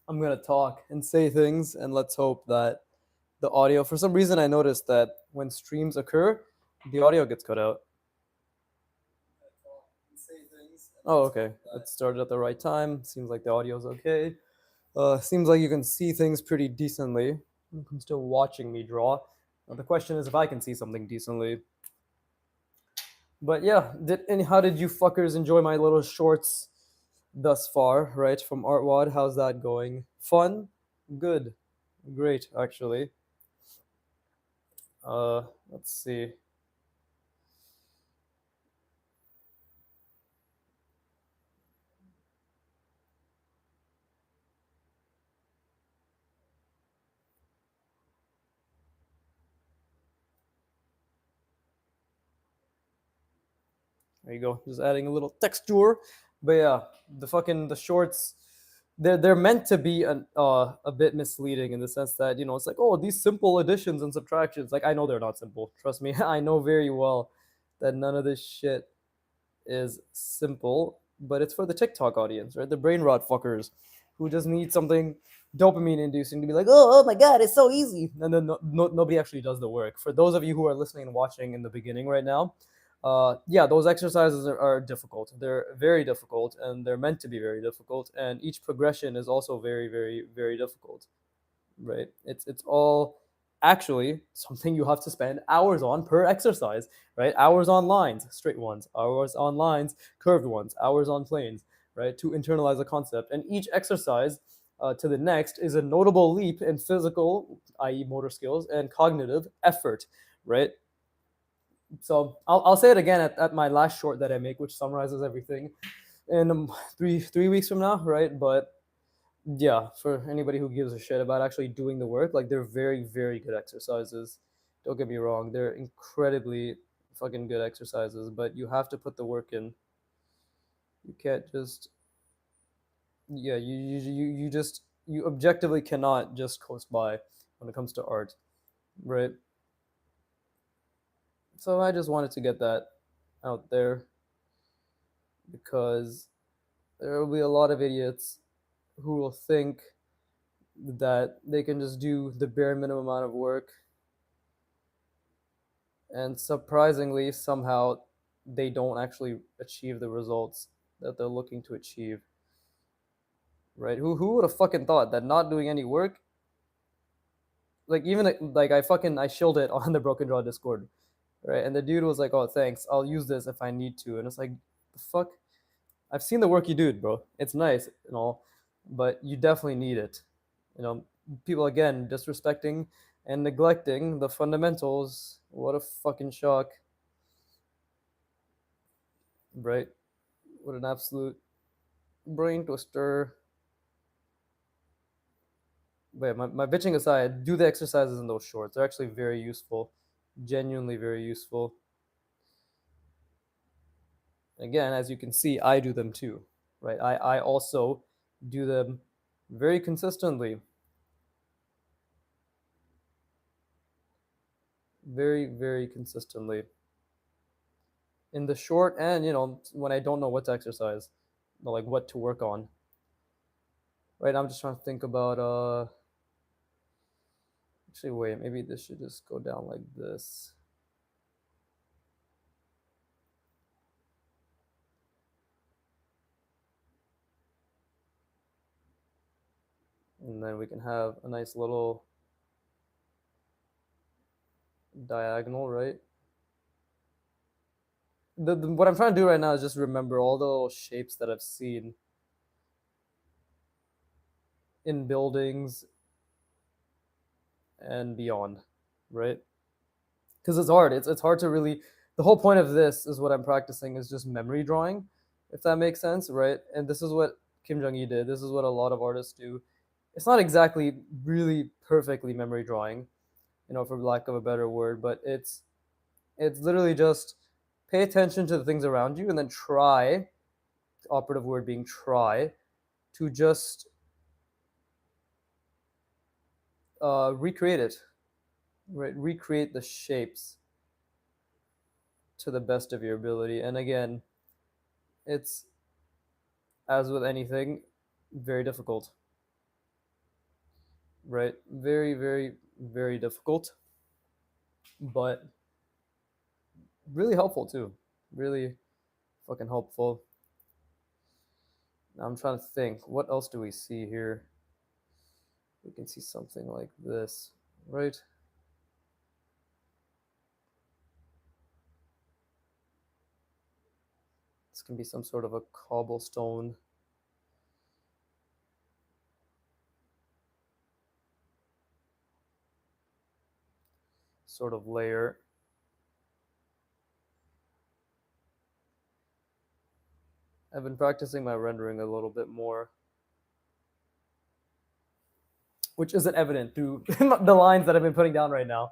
I'm gonna talk and say things, and let's hope that the audio. For some reason, I noticed that when streams occur, the audio gets cut out. Oh, okay. It started at the right time. Seems like the audio's okay. Seems like you can see things pretty decently. You can still watching me draw. Now, the question is if I can see something decently. But yeah, how did you fuckers enjoy my little shorts thus far? Right from Artwad, how's that going? Fun, good, great actually. Let's see. There you go. Just adding a little texture. But yeah, the shorts, they're meant to be a bit misleading in the sense that it's like, oh, these simple additions and subtractions. Like, I know they're not simple. Trust me, I know very well that none of this shit is simple. But it's for the TikTok audience, right? The brain rot fuckers who just need something dopamine inducing to be like, oh my god, it's so easy, and then nobody actually does the work. For those of you who are listening and watching in the beginning right now, yeah, those exercises are difficult. They're very difficult, and they're meant to be very difficult. And each progression is also very, very, very difficult, right? It's all actually something you have to spend hours on per exercise, right? Hours on lines, straight ones, hours on lines, curved ones, hours on planes, right? To internalize a concept. And each exercise to the next is a notable leap in physical, i.e., motor skills, and cognitive effort, right? So I'll say it again at my last short that I make, which summarizes everything in three weeks from now, right? But yeah, for anybody who gives a shit about actually doing the work, like they're very, very good exercises. Don't get me wrong, they're incredibly fucking good exercises, but you have to put the work in. You can't just yeah, you objectively cannot just coast by when it comes to art, right? So I just wanted to get that out there because there will be a lot of idiots who will think that they can just do the bare minimum amount of work, and surprisingly somehow they don't actually achieve the results that they're looking to achieve, right? Who would have fucking thought that not doing any work, like even like I shilled it on the Broken Draw Discord, right? And the dude was like, oh, thanks, I'll use this if I need to. And it's like, the fuck, I've seen the work you do, bro. It's nice and all, but you definitely need it. You know, people again disrespecting and neglecting the fundamentals. What a fucking shock, right? What an absolute brain twister. But yeah, my bitching aside, do the exercises in those shorts. They're actually very useful, genuinely very useful. Again, as you can see, I do them too, right? I also do them very consistently, very, very consistently. In the short and, when I don't know what to exercise, like what to work on, right? I'm just trying to think about, actually, wait, maybe this should just go down like this. And then we can have a nice little diagonal, right? What I'm trying to do right now is just remember all the little shapes that I've seen in buildings and beyond, right? Because it's hard. It's hard to really. The whole point of this is what I'm practicing is just memory drawing, if that makes sense, right? And this is what Kim Jong Il did. This is what a lot of artists do. It's not exactly really perfectly memory drawing, for lack of a better word, but it's literally just pay attention to the things around you and then try, operative word being try, to just recreate it, right? Recreate the shapes to the best of your ability. And again, it's, as with anything, very difficult. right? Very, very, very difficult, but really helpful too. Really fucking helpful. Now I'm trying to think. What else do we see here? We can see something like this, right? This can be some sort of a cobblestone sort of layer. I've been practicing my rendering a little bit more, which isn't evident through the lines that I've been putting down right now.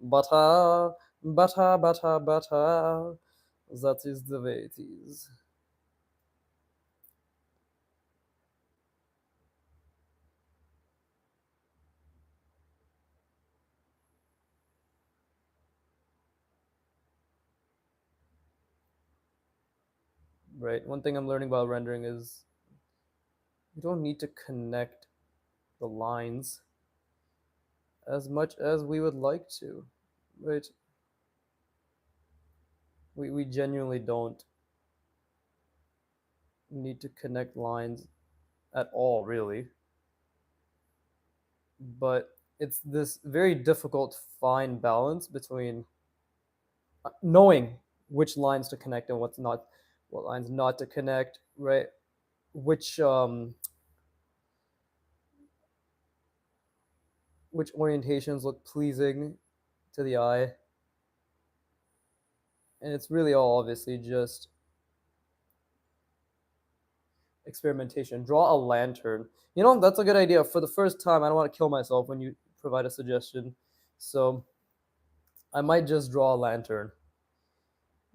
Butter, butter, butter, butter. That is the way it is. Right. One thing I'm learning about rendering is you don't need to connect the lines as much as we would like to. Right. We genuinely don't need to connect lines at all, really. But it's this very difficult fine balance between knowing which lines to connect and what's not, what lines not to connect, right? Which orientations look pleasing to the eye, and it's really all obviously just experimentation. Draw a lantern. You know, that's a good idea. For the first time, I don't want to kill myself when you provide a suggestion, so I might just draw a lantern,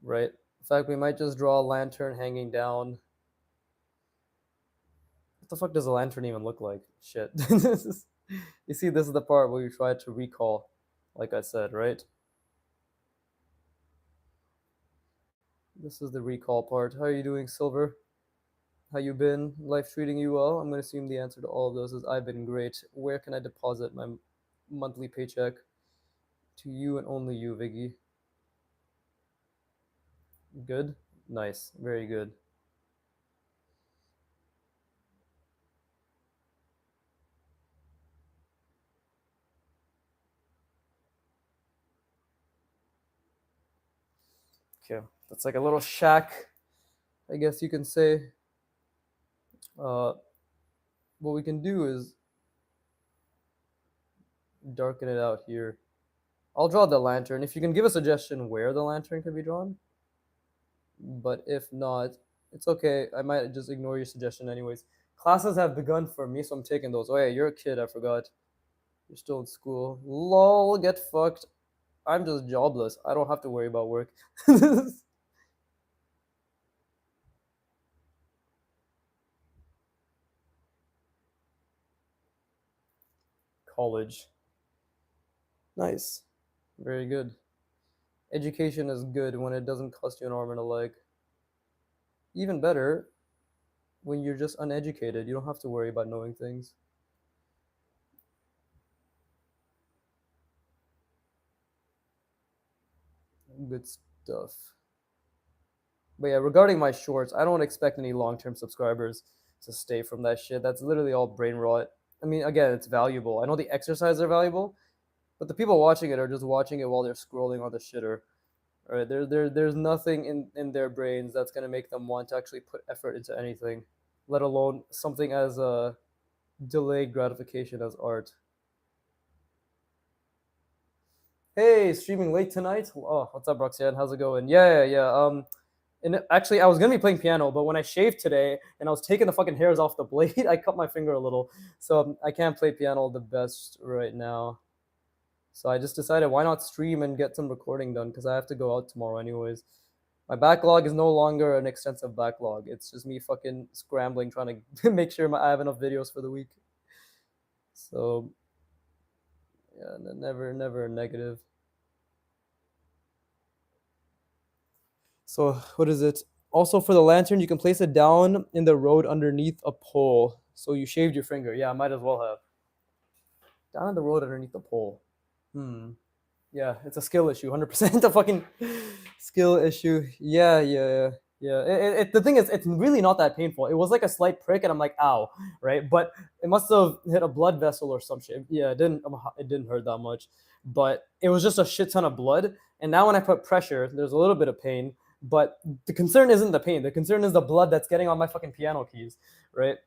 right? In fact, we might just draw a lantern hanging down. What the fuck does a lantern even look like? Shit. You see, this is the part where you try to recall, like I said, right? This is the recall part. How are you doing, Silver? How you been? Life treating you well? I'm gonna assume the answer to all of those is I've been great. Where can I deposit my monthly paycheck? To you and only you, Viggy. Good? Nice. Very good. Okay. That's like a little shack, I guess you can say. Uh, what we can do is darken it out here. I'll draw the lantern. If you can give a suggestion where the lantern can be drawn, but if not, it's okay. I might just ignore your suggestion anyways. Classes have begun for me, so I'm taking those. Oh yeah, you're a kid, I forgot. You're still in school. Lol, get fucked. I'm just jobless. I don't have to worry about work. College. Nice. Very good. Education is good when it doesn't cost you an arm and a leg. Even better when you're just uneducated. You don't have to worry about knowing things. Good stuff. But yeah, regarding my shorts, I don't expect any long-term subscribers to stay from that shit. That's literally all brain rot. I mean, again, it's valuable. I know the exercises are valuable, but the people watching it are just watching it while they're scrolling on the shitter. Right? There's nothing in their brains that's gonna make them want to actually put effort into anything, let alone something as a delayed gratification as art. Hey, streaming late tonight. Oh, what's up, Roxanne? How's it going? Yeah, yeah, yeah. And actually, I was gonna be playing piano, but when I shaved today and I was taking the fucking hairs off the blade, I cut my finger a little, so I can't play piano the best right now. So I just decided why not stream and get some recording done because I have to go out tomorrow anyways. My backlog is no longer an extensive backlog. It's just me fucking scrambling trying to make sure I have enough videos for the week. So yeah, never negative. So what is it? Also for the lantern, you can place it down in the road underneath a pole. So you shaved your finger. Yeah, I might as well have. Down on the road underneath the pole. Hmm. Yeah, it's a skill issue, 100% a fucking skill issue. Yeah, yeah, yeah. Yeah. The thing is, it's really not that painful. It was like a slight prick, and I'm like, ow, right? But it must have hit a blood vessel or some shit. Yeah, it didn't hurt that much, but it was just a shit ton of blood. And now when I put pressure, there's a little bit of pain, but the concern isn't the pain. The concern is the blood that's getting on my fucking piano keys, right?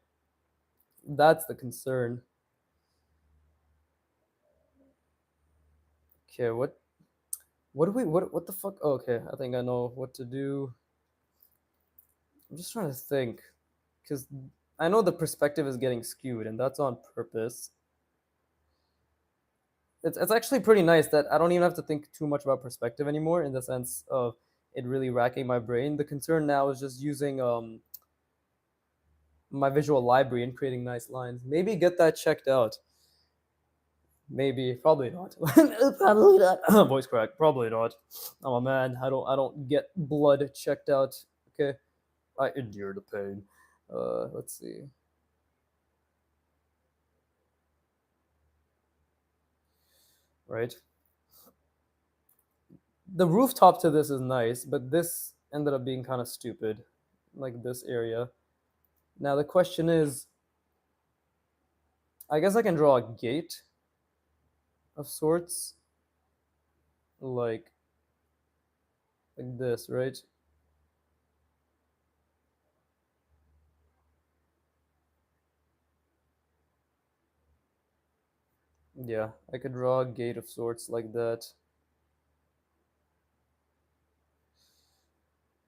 That's the concern. Okay, what do we what the fuck? Oh, okay, I think I know what to do. I'm just trying to think, because I know the perspective is getting skewed, and that's on purpose. It's actually pretty nice that I don't even have to think too much about perspective anymore, in the sense of it really racking my brain. The concern now is just using my visual library and creating nice lines. Maybe get that checked out. Maybe, probably not. Probably not. Voice crack. Probably not. Oh man, I don't get blood checked out. Okay, I endure the pain. Let's see. Right. The rooftop to this is nice, but this ended up being kind of stupid, like this area. Now the question is, I guess I can draw a gate of sorts, like this, right? Yeah, I could draw a gate of sorts like that,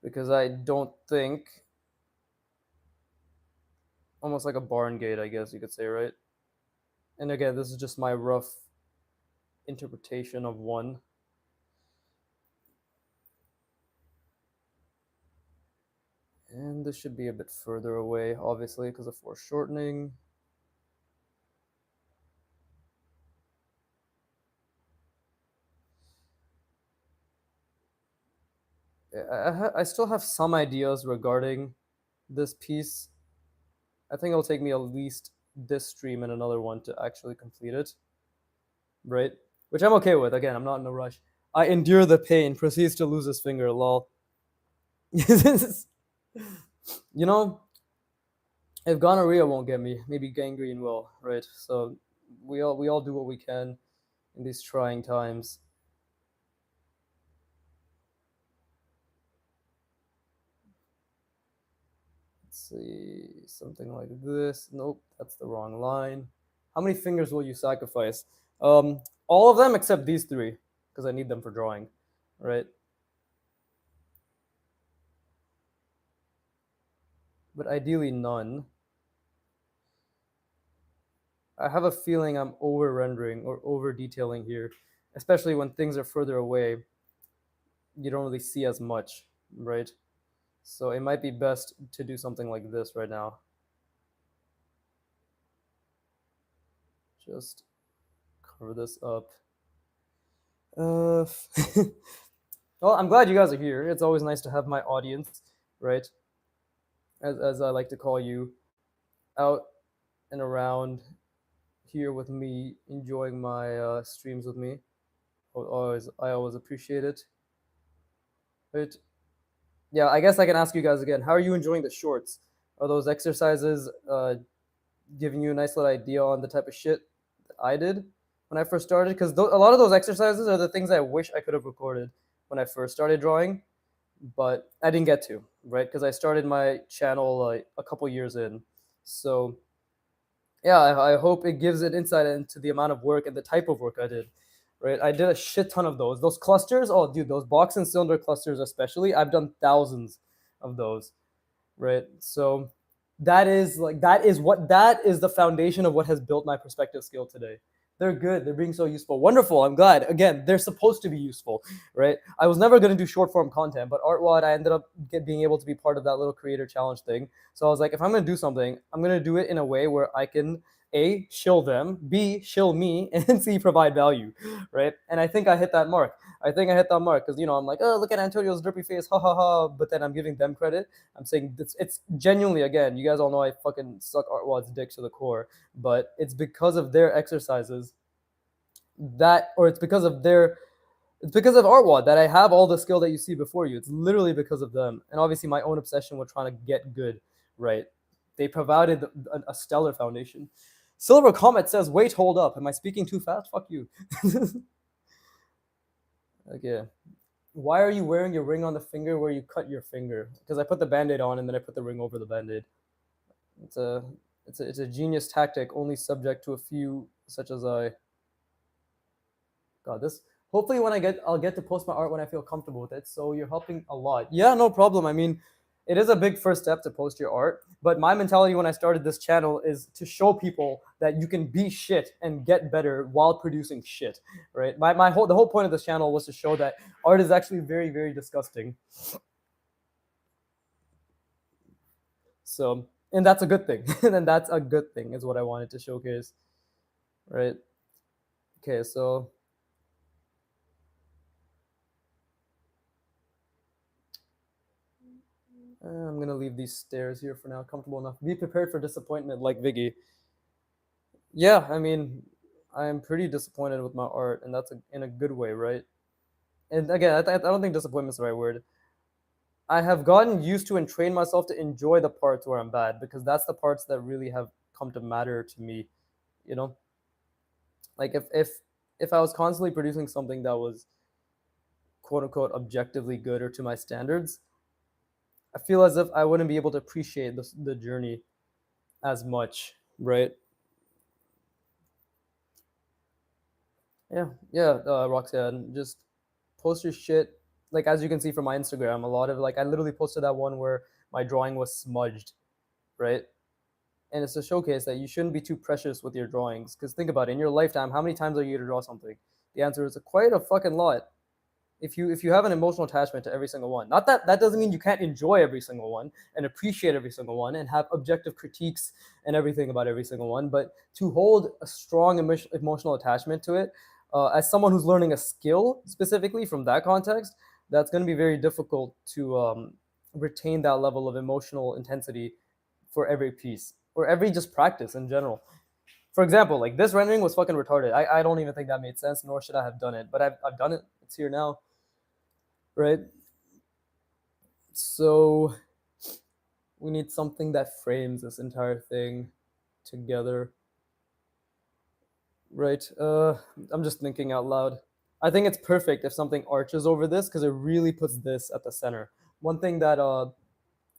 because I don't think, almost like a barn gate, I guess you could say, right? And again, this is just my rough interpretation of one. And this should be a bit further away, obviously, because of foreshortening. I still have some ideas regarding this piece. I think it'll take me at least this stream and another one to actually complete it, right? Which I'm okay with. Again, I'm not in a rush. I endure the pain, proceeds to lose his finger, lol. You know, if gonorrhea won't get me, maybe gangrene will, right? So we all do what we can in these trying times. Let's see, something like this. Nope, that's the wrong line. How many fingers will you sacrifice? All of them except these three, because I need them for drawing, right? But ideally none. I have a feeling I'm over rendering or over detailing here, especially when things are further away. You don't really see as much, right? So it might be best to do something like this right now. Just cover this up. Uh, well, I'm glad you guys are here. It's always nice to have my audience, right? As I like to call you, out and around here with me, enjoying my streams with me. I always appreciate it. Right? Yeah, I guess I can ask you guys again. How are you enjoying the shorts? Are those exercises giving you a nice little idea on the type of shit that I did when I first started? Because a lot of those exercises are the things I wish I could have recorded when I first started drawing, but I didn't get to, right? Because I started my channel like a couple years in. So yeah, I hope it gives an insight into the amount of work and the type of work I did. Right, I did a shit ton of those. Those clusters, oh dude, those box and cylinder clusters especially, I've done thousands of those. Right, so that is the foundation of what has built my perspective skill today. They're good. They're being so useful. Wonderful. I'm glad. Again, they're supposed to be useful, right? I was never going to do short form content, but ArtWad, I ended up being able to be part of that little creator challenge thing. So I was like, if I'm going to do something, I'm going to do it in a way where I can A, shill them, B, shill me, and C, provide value, right? And I think I hit that mark. I think I hit that mark because, I'm like, oh, look at Antonio's derpy face, ha ha ha. But then I'm giving them credit. I'm saying it's genuinely, again, you guys all know I fucking suck ArtWad's dick to the core, but it's because of their exercises that, or it's because of their, it's because of Artwad that I have all the skill that you see before you. It's literally because of them, and obviously my own obsession with trying to get good. Right? They provided a stellar foundation. Silver Comet says, "Wait, hold up. Am I speaking too fast? Fuck you." Okay. Why are you wearing your ring on the finger where you cut your finger? Because I put the band-aid on and then I put the ring over the band-aid. It's a it's a genius tactic, only subject to a few such as I. God, this. Hopefully, when I'll get to post my art when I feel comfortable with it. So you're helping a lot. Yeah, no problem. I mean, it is a big first step to post your art. But my mentality when I started this channel is to show people that you can be shit and get better while producing shit. Right? The whole point of this channel was to show that art is actually very, very disgusting. So, and that's a good thing. And that's a good thing is what I wanted to showcase. Right? Okay, so I'm gonna leave these stairs here for now. Comfortable enough. Be prepared for disappointment, like Viggy. Yeah, I mean, I am pretty disappointed with my art, and that's in a good way, right? And again, I don't think disappointment's the right word. I have gotten used to and trained myself to enjoy the parts where I'm bad because that's the parts that really have come to matter to me. You know, like if I was constantly producing something that was quote unquote objectively good or to my standards, I feel as if I wouldn't be able to appreciate the journey as much, right? Yeah, yeah, Roxanne, just post your shit. Like as you can see from my Instagram, a lot of like I literally posted that one where my drawing was smudged, right? And it's a showcase that you shouldn't be too precious with your drawings. Because think about it, in your lifetime, how many times are you to draw something? The answer is quite a fucking lot. If you have an emotional attachment to every single one, not that that doesn't mean you can't enjoy every single one and appreciate every single one and have objective critiques and everything about every single one, but to hold a strong emotional attachment to it, as someone who's learning a skill specifically from that context, that's going to be very difficult to retain that level of emotional intensity for every piece or every just practice in general. For example, like this rendering was fucking retarded. I don't even think that made sense, nor should I have done it, but I've done it. It's here now, right? So we need something that frames this entire thing together, right? I'm just thinking out loud. I think it's perfect if something arches over this because it really puts this at the center. One thing that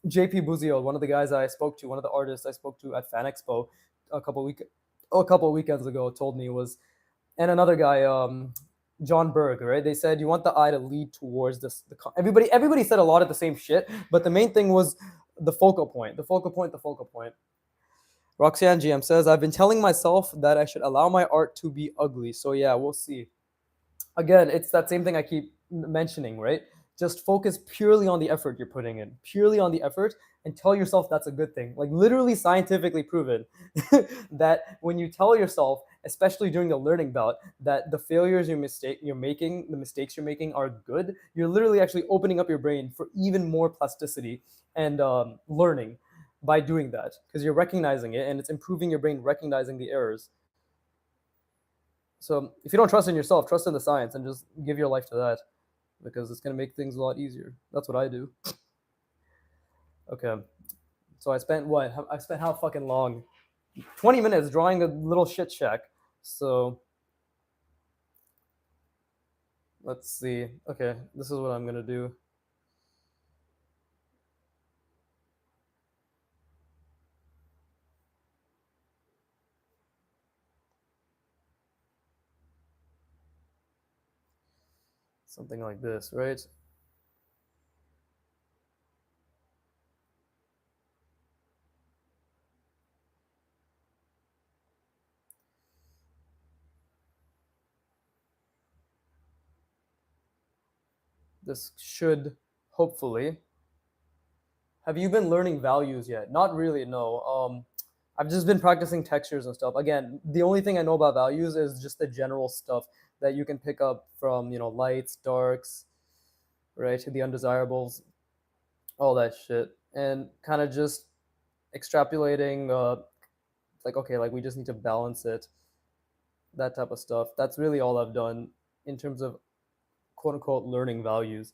JP Buzio, one of the guys I spoke to, one of the artists I spoke to at Fan Expo a couple week a couple of weekends ago, told me was, and another guy, John Berg, right? They said you want the eye to lead towards this. Everybody said a lot of the same shit, but the main thing was the focal point, the focal point, the focal point. Roxanne GM says, I've been telling myself that I should allow my art to be ugly. So yeah, we'll see. Again, it's that same thing I keep mentioning, right? Just focus purely on the effort you're putting in, purely on the effort, and tell yourself that's a good thing. Like literally scientifically proven that when you tell yourself, especially during the learning bout, that the failures you're making, the mistakes you're making are good, you're literally actually opening up your brain for even more plasticity and learning by doing that because you're recognizing it and it's improving your brain recognizing the errors. So if you don't trust in yourself, trust in the science and just give your life to that because it's going to make things a lot easier. That's what I do. Okay. So I spent what? I spent how fucking long? 20 minutes drawing a little shit shack. So let's see. Okay, this is what I'm going to do. Something like this, right? This should hopefully. Have you been learning values yet? Not really, no. I've just been practicing textures and stuff. Again, the only thing I know about values is just the general stuff that you can pick up from, lights, darks, right? The undesirables, all that shit. And kind of just extrapolating, like, okay, like we just need to balance it. that type of stuff. That's really all I've done in terms of quote unquote learning values.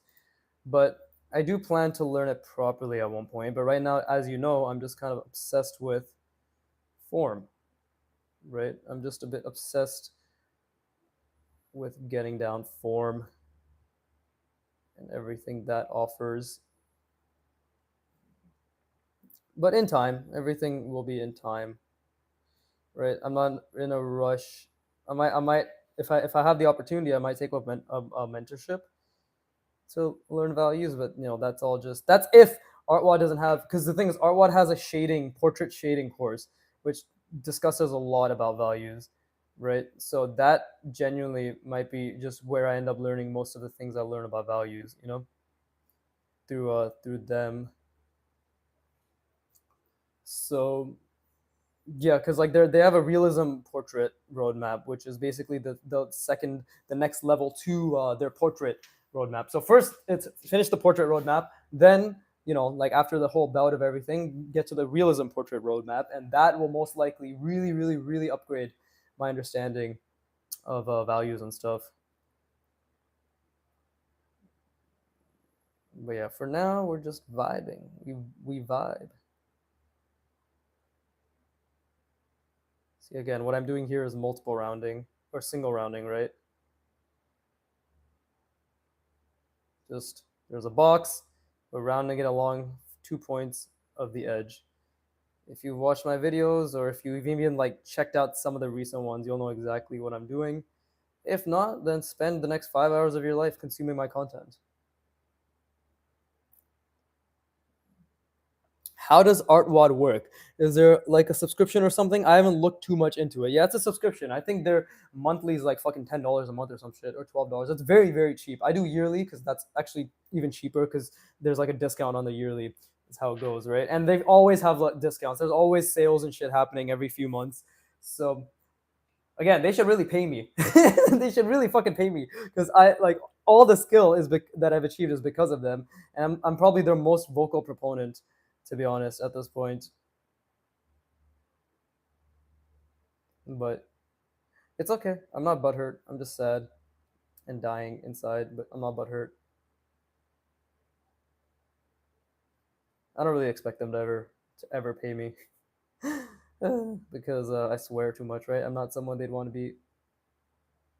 But I do plan to learn it properly at one point. But right now, as you know, I'm just kind of obsessed with form, right? I'm just a bit obsessed with getting down form and everything that offers. But in time, everything will be in time, right? I'm not in a rush. I might, if I have the opportunity, I might take up a mentorship to learn values. But that's all just that's if Artwad doesn't have, because the thing is, Artwad has a portrait shading course, which discusses a lot about values, right? So that genuinely might be just where I end up learning most of the things I learn about values, through them. So yeah, because like they have a realism portrait roadmap, which is basically the next level to their portrait roadmap. So first it's finish the portrait roadmap, then like after the whole bout of everything, get to the realism portrait roadmap, and that will most likely really, really, really upgrade my understanding of values and stuff. But yeah, for now we're just vibing. We vibe. See, again, what I'm doing here is multiple rounding or single rounding, right? Just there's a box, we're rounding it along 2 points of the edge. If you've watched my videos, or if you've even like checked out some of the recent ones, you'll know exactly what I'm doing. If not, then spend the next 5 hours of your life consuming my content. How does Artwad work? Is there like a subscription or something? I haven't looked too much into it. Yeah, it's a subscription. I think their monthly is like fucking $10 a month or some shit, or $12. It's very, very cheap. I do yearly because that's actually even cheaper because there's like a discount on the yearly. Is how it goes, right? And they always have like discounts. There's always sales and shit happening every few months. So again, they should really pay me. They should really fucking pay me because I like all the skill that I've achieved is because of them, and I'm probably their most vocal proponent, to be honest, at this point. But it's okay. I'm not butthurt. I'm just sad and dying inside, but I'm not butthurt. I don't really expect them to ever pay me because I swear too much, right? I'm not someone they'd want to be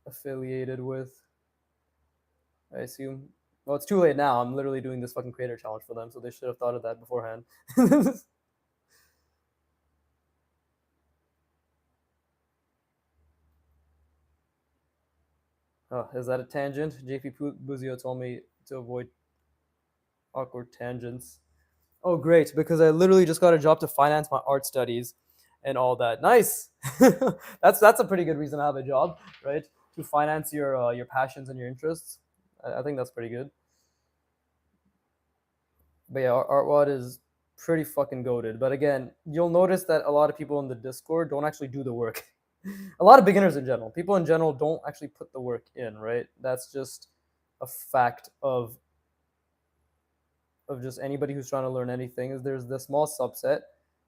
affiliated with, I assume. Well, it's too late now. I'm literally doing this fucking creator challenge for them, so they should have thought of that beforehand. Oh, is that a tangent? JP Buzio told me to avoid awkward tangents. Oh, great, because I literally just got a job to finance my art studies and all that. Nice. That's a pretty good reason to have a job, right? To finance your passions and your interests. I think that's pretty good. But yeah, Artwad is pretty fucking goated. But again, you'll notice that a lot of people in the Discord don't actually do the work. A lot of beginners in general, people in general don't actually put the work in, right? That's just a fact of just anybody who's trying to learn anything. Is there's the small subset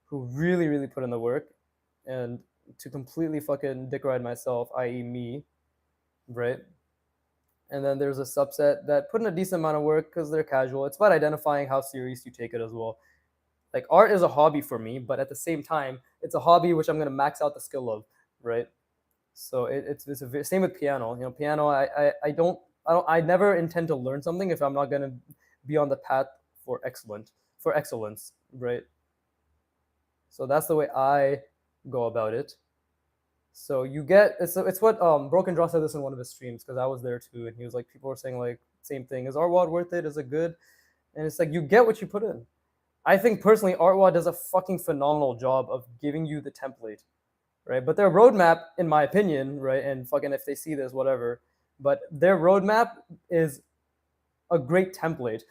who really, really put in the work, and to completely fucking dick ride myself, i.e., me, right? And then there's a subset that put in a decent amount of work because they're casual. It's about identifying how serious you take it as well. Like art is a hobby for me, but at the same time, it's a hobby which I'm gonna max out the skill of, right? So it's same with piano. Piano. I never intend to learn something if I'm not gonna be on the path for excellence, right? So that's the way I go about it. So you get it's what Broken Draw said this in one of his streams, because I was there too, and he was like, people were saying like same thing. Is Artwad worth it? Is it good? And it's like you get what you put in. I think personally, Artwad does a fucking phenomenal job of giving you the template, right? But their roadmap, in my opinion, right, and fucking if they see this, whatever, but their roadmap is a great template.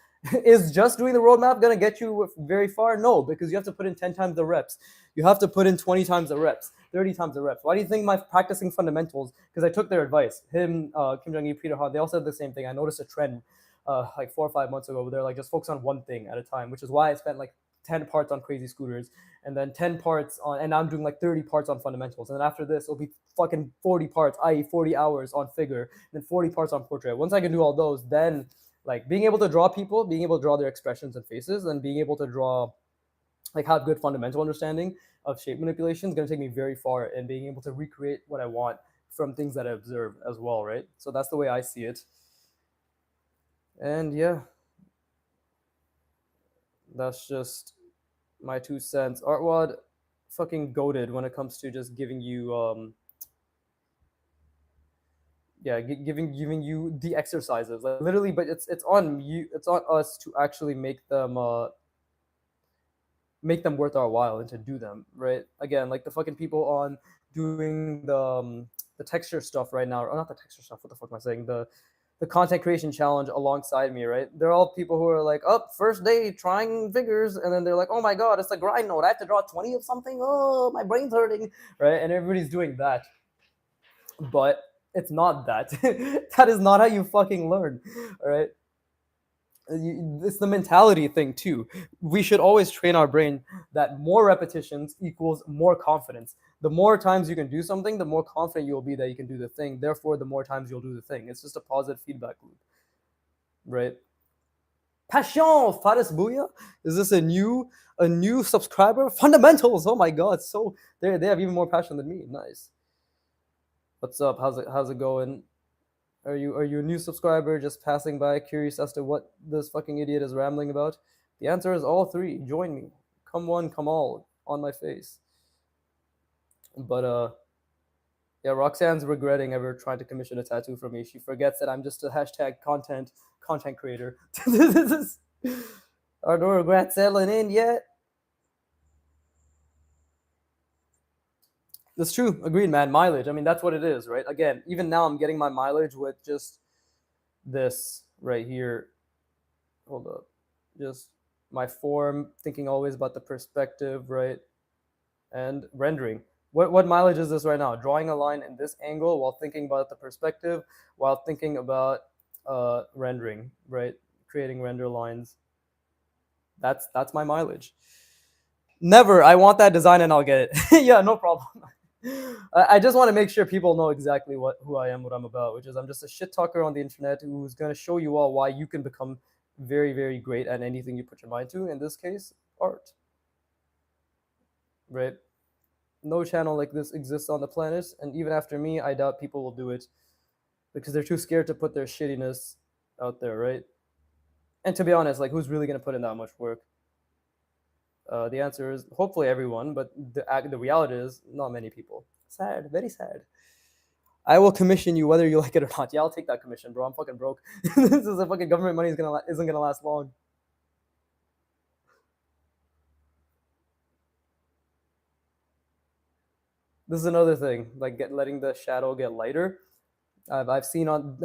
Is just doing the roadmap gonna get you very far? No, because you have to put in 10 times the reps. You have to put in 20 times the reps, 30 times the reps. Why do you think my practicing fundamentals? Because I took their advice. Him, Kim Jong-il, Peter Ha, they all said the same thing. I noticed a trend like 4 or 5 months ago where they're like, just focus on one thing at a time, which is why I spent like 10 parts on crazy scooters, and then 10 parts on, and I'm doing like 30 parts on fundamentals. And then after this, it'll be fucking 40 parts, i.e., 40 hours on figure, and then 40 parts on portrait. Once I can do all those, then like being able to draw people, being able to draw their expressions and faces, and being able to draw, like, have good fundamental understanding of shape manipulation is going to take me very far in being able to recreate what I want from things that I observe as well, right? So that's the way I see it. And yeah, that's just my 2 cents. Artwad fucking goaded when it comes to just giving you yeah, giving you the exercises, like literally, but it's on you, it's on us to actually make them worth our while and to do them right. Again, like the fucking people on doing the texture stuff right now, or not the texture stuff, what the fuck am I saying, the content creation challenge alongside me, right? They're all people who are like, up, first day trying figures, and then they're like, oh my god, it's a grind note, I have to draw 20 of something, oh, my brain's hurting, right? And everybody's doing that, but it's not that. That is not how you fucking learn, all right? It's the mentality thing too. We should always train our brain that more repetitions equals more confidence. The more times you can do something, the more confident you will be that you can do the thing. Therefore, the more times you'll do the thing. It's just a positive feedback loop, right? Passion, Faris Booyah. Is this a new subscriber? Fundamentals. Oh my god, so they have even more passion than me. Nice. What's up? How's it going? Are you a new subscriber just passing by, curious as to what this fucking idiot is rambling about? The answer is all three. Join me. Come one, come all, on my face. But yeah, Roxanne's regretting ever trying to commission a tattoo from me. She forgets that I'm just a hashtag content creator. Are no regrets selling in yet? That's true. Agreed, man. Mileage. I mean, that's what it is, right? Again, even now, I'm getting my mileage with just this right here. Hold up. Just my form, thinking always about the perspective, right? And rendering. What mileage is this right now? Drawing a line in this angle while thinking about the perspective, while thinking about rendering, right? Creating render lines. That's my mileage. Never. I want that design and I'll get it. Yeah, no problem. I just want to make sure people know exactly who I am, what I'm about, which is I'm just a shit talker on the internet who's gonna show you all why you can become very, very great at anything you put your mind to. In this case, art. Right? No channel like this exists on the planet, and even after me, I doubt people will do it because they're too scared to put their shittiness out there, right? And to be honest, like, who's really gonna put in that much work? The answer is hopefully everyone, but the reality is not many people. Sad, very sad. I will commission you whether you like it or not. Yeah, I'll take that commission, bro. I'm fucking broke. This is a fucking government money isn't gonna last long. This is another thing, like letting the shadow get lighter. I've seen on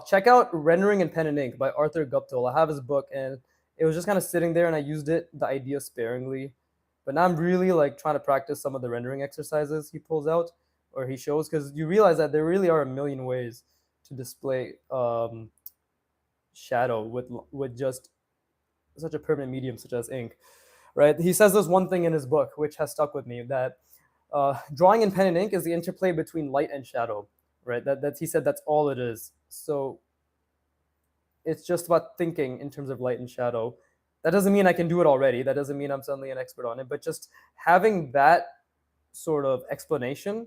check out Rendering in Pen and Ink by Arthur Guptill. I have his book, and it was just kind of sitting there, and I used the idea sparingly. But now I'm really like trying to practice some of the rendering exercises he pulls out or he shows, because you realize that there really are a million ways to display shadow with just such a permanent medium such as ink, right? He says this one thing in his book which has stuck with me, that drawing in pen and ink is the interplay between light and shadow, right? That he said that's all it is. So it's just about thinking in terms of light and shadow. That doesn't mean I can do it already. That doesn't mean I'm suddenly an expert on it. But just having that sort of explanation,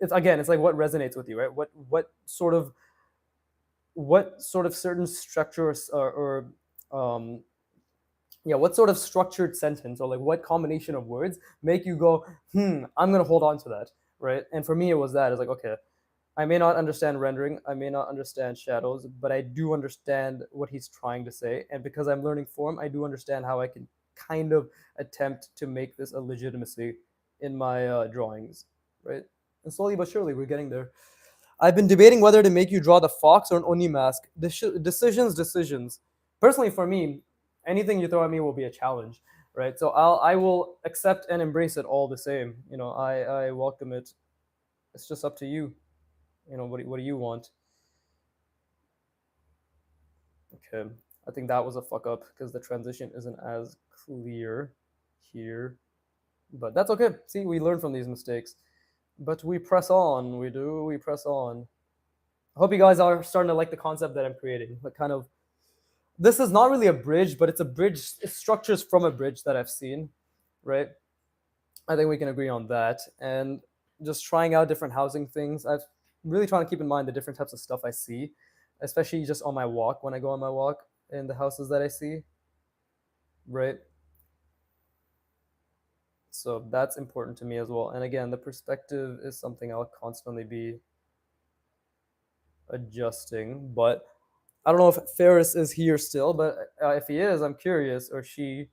it's like what resonates with you, right? What sort of certain structures or yeah, what sort of structured sentence or like what combination of words make you go, I'm gonna hold on to that, right? And for me, it was that. It's like, okay, I may not understand rendering, I may not understand shadows, but I do understand what he's trying to say. And because I'm learning form, I do understand how I can kind of attempt to make this a legitimacy in my drawings, right? And slowly but surely, we're getting there. I've been debating whether to make you draw the fox or an Oni mask. Decisions. Personally, for me, anything you throw at me will be a challenge, right? So I will accept and embrace it all the same. I welcome it. It's just up to you. What do you want? Okay, I think that was a fuck up because the transition isn't as clear. here, but that's okay. See, we learn from these mistakes, but we press on. We do. We press on. I hope you guys are starting to like the concept that I'm creating. Like, kind of, this is not really a bridge, but it's a bridge. It's structures from a bridge that I've seen, right? I think we can agree on that. And just trying out different housing things. I've really trying to keep in mind the different types of stuff I see, especially just on my walk when I go on my walk in the houses that I see, right? So that's important to me as well. And again, the perspective is something I'll constantly be adjusting. But I don't know if Ferris is here still, but if he is, I'm curious, or she,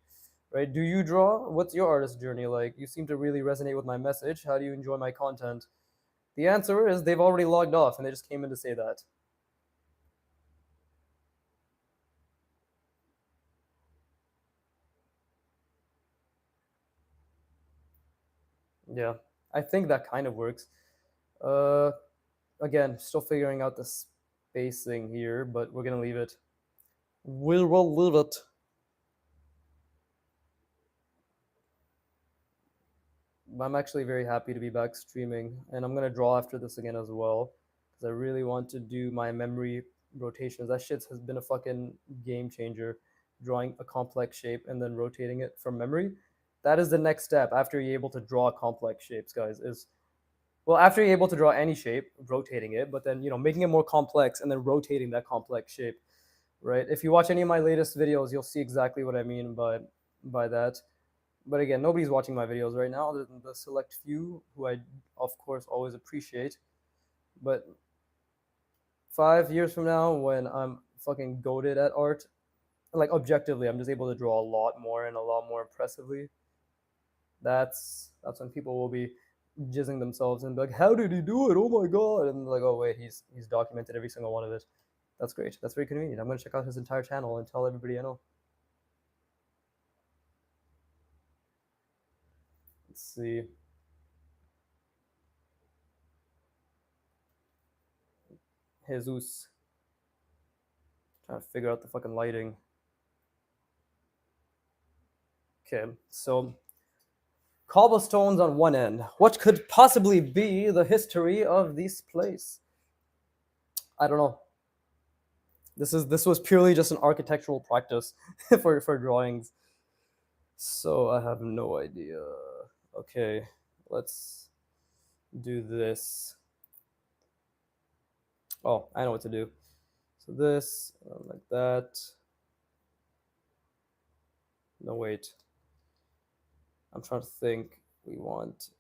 right? Do you draw? What's your artist journey like? You seem to really resonate with my message. How do you enjoy my content? The answer is they've already logged off and they just came in to say that. Yeah, I think that kind of works. Uh, Again, still figuring out the spacing here, but we're gonna leave it. We will leave it. I'm actually very happy to be back streaming, and I'm gonna draw after this again as well, because I really want to do my memory rotations. That shit has been a fucking game changer. Drawing a complex shape and then rotating it from memory. That is the next step after you're able to draw complex shapes, guys. Is well, after you're able to draw any shape, rotating it, but then making it more complex and then rotating that complex shape, right? If you watch any of my latest videos, you'll see exactly what I mean by that. But again, nobody's watching my videos right now other than the select few who I, of course, always appreciate. But 5 years from now, when I'm fucking goated at art, like objectively, I'm just able to draw a lot more and a lot more impressively. That's when people will be jizzing themselves and be like, "How did he do it? Oh my god!" And like, "Oh wait, he's documented every single one of it." That's great. That's very convenient. I'm gonna check out his entire channel and tell everybody I know. Let's see. Jesus. Trying to figure out the fucking lighting. Okay, so cobblestones on one end. What could possibly be the history of this place? I don't know. This was purely just an architectural practice for drawings. So I have no idea. Okay, let's do this. Oh, I know what to do. So this, like that. No, wait. I'm trying to think. We want.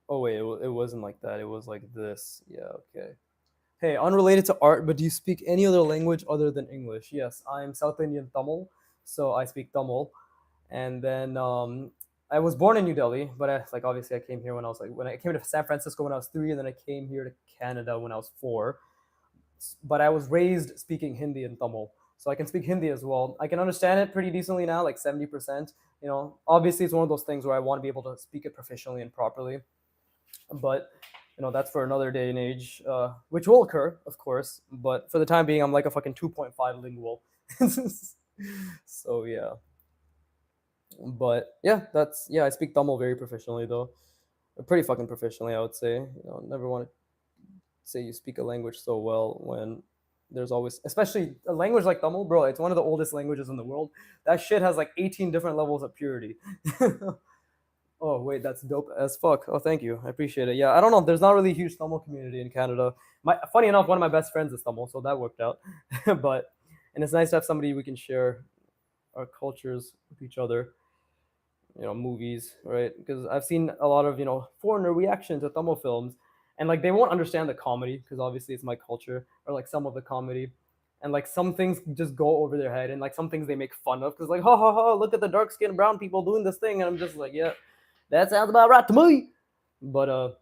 Oh wait, it wasn't like that. It was like this. Yeah. Okay. Hey, unrelated to art, but do you speak any other language other than English? Yes, I'm South Indian Tamil, so I speak Tamil. And then I was born in New Delhi, but like obviously I came here when I came to San Francisco when I was 3, and then I came here to Canada when I was 4. But I was raised speaking Hindi and Tamil, so I can speak Hindi as well. I can understand it pretty decently now, like 70%. Obviously it's one of those things where I want to be able to speak it proficiently and properly, but that's for another day and age, which will occur, of course. But for the time being, I'm like a fucking 2.5 lingual. So yeah, but yeah, I speak Tamil very professionally though, pretty fucking professionally, I would say. Never want to say you speak a language so well when there's always, especially a language like Tamil, bro. It's one of the oldest languages in the world. That shit has like 18 different levels of purity. Oh wait, that's dope as fuck. Oh, thank you. I appreciate it. Yeah, I don't know. There's not really a huge Tamil community in Canada. Funny enough, one of my best friends is Tamil, so that worked out. But and it's nice to have somebody we can share our cultures with each other. Movies, right? Because I've seen a lot of foreigner reaction to Tamil films, and like they won't understand the comedy because obviously it's my culture, or like some of the comedy, and like some things just go over their head, and like some things they make fun of because like ha ha ha, look at the dark skinned brown people doing this thing, and I'm just like, yeah, that sounds about right to me. But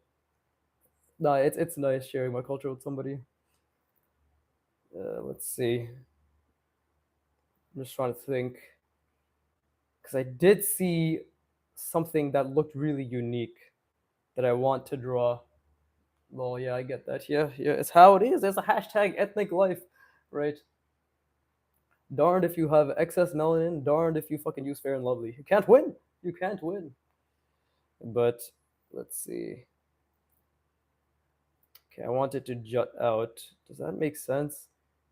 no, it's nice sharing my culture with somebody. Let's see. I'm just trying to think because I did see something that looked really unique that I want to draw. Well, yeah, I get that. Yeah, yeah, it's how it is. There's a hashtag ethnic life, right? Darned if you have excess melanin. Darned if you fucking use Fair and Lovely. You can't win. You can't win. But let's see. Okay, I want it to jut out. Does that make sense?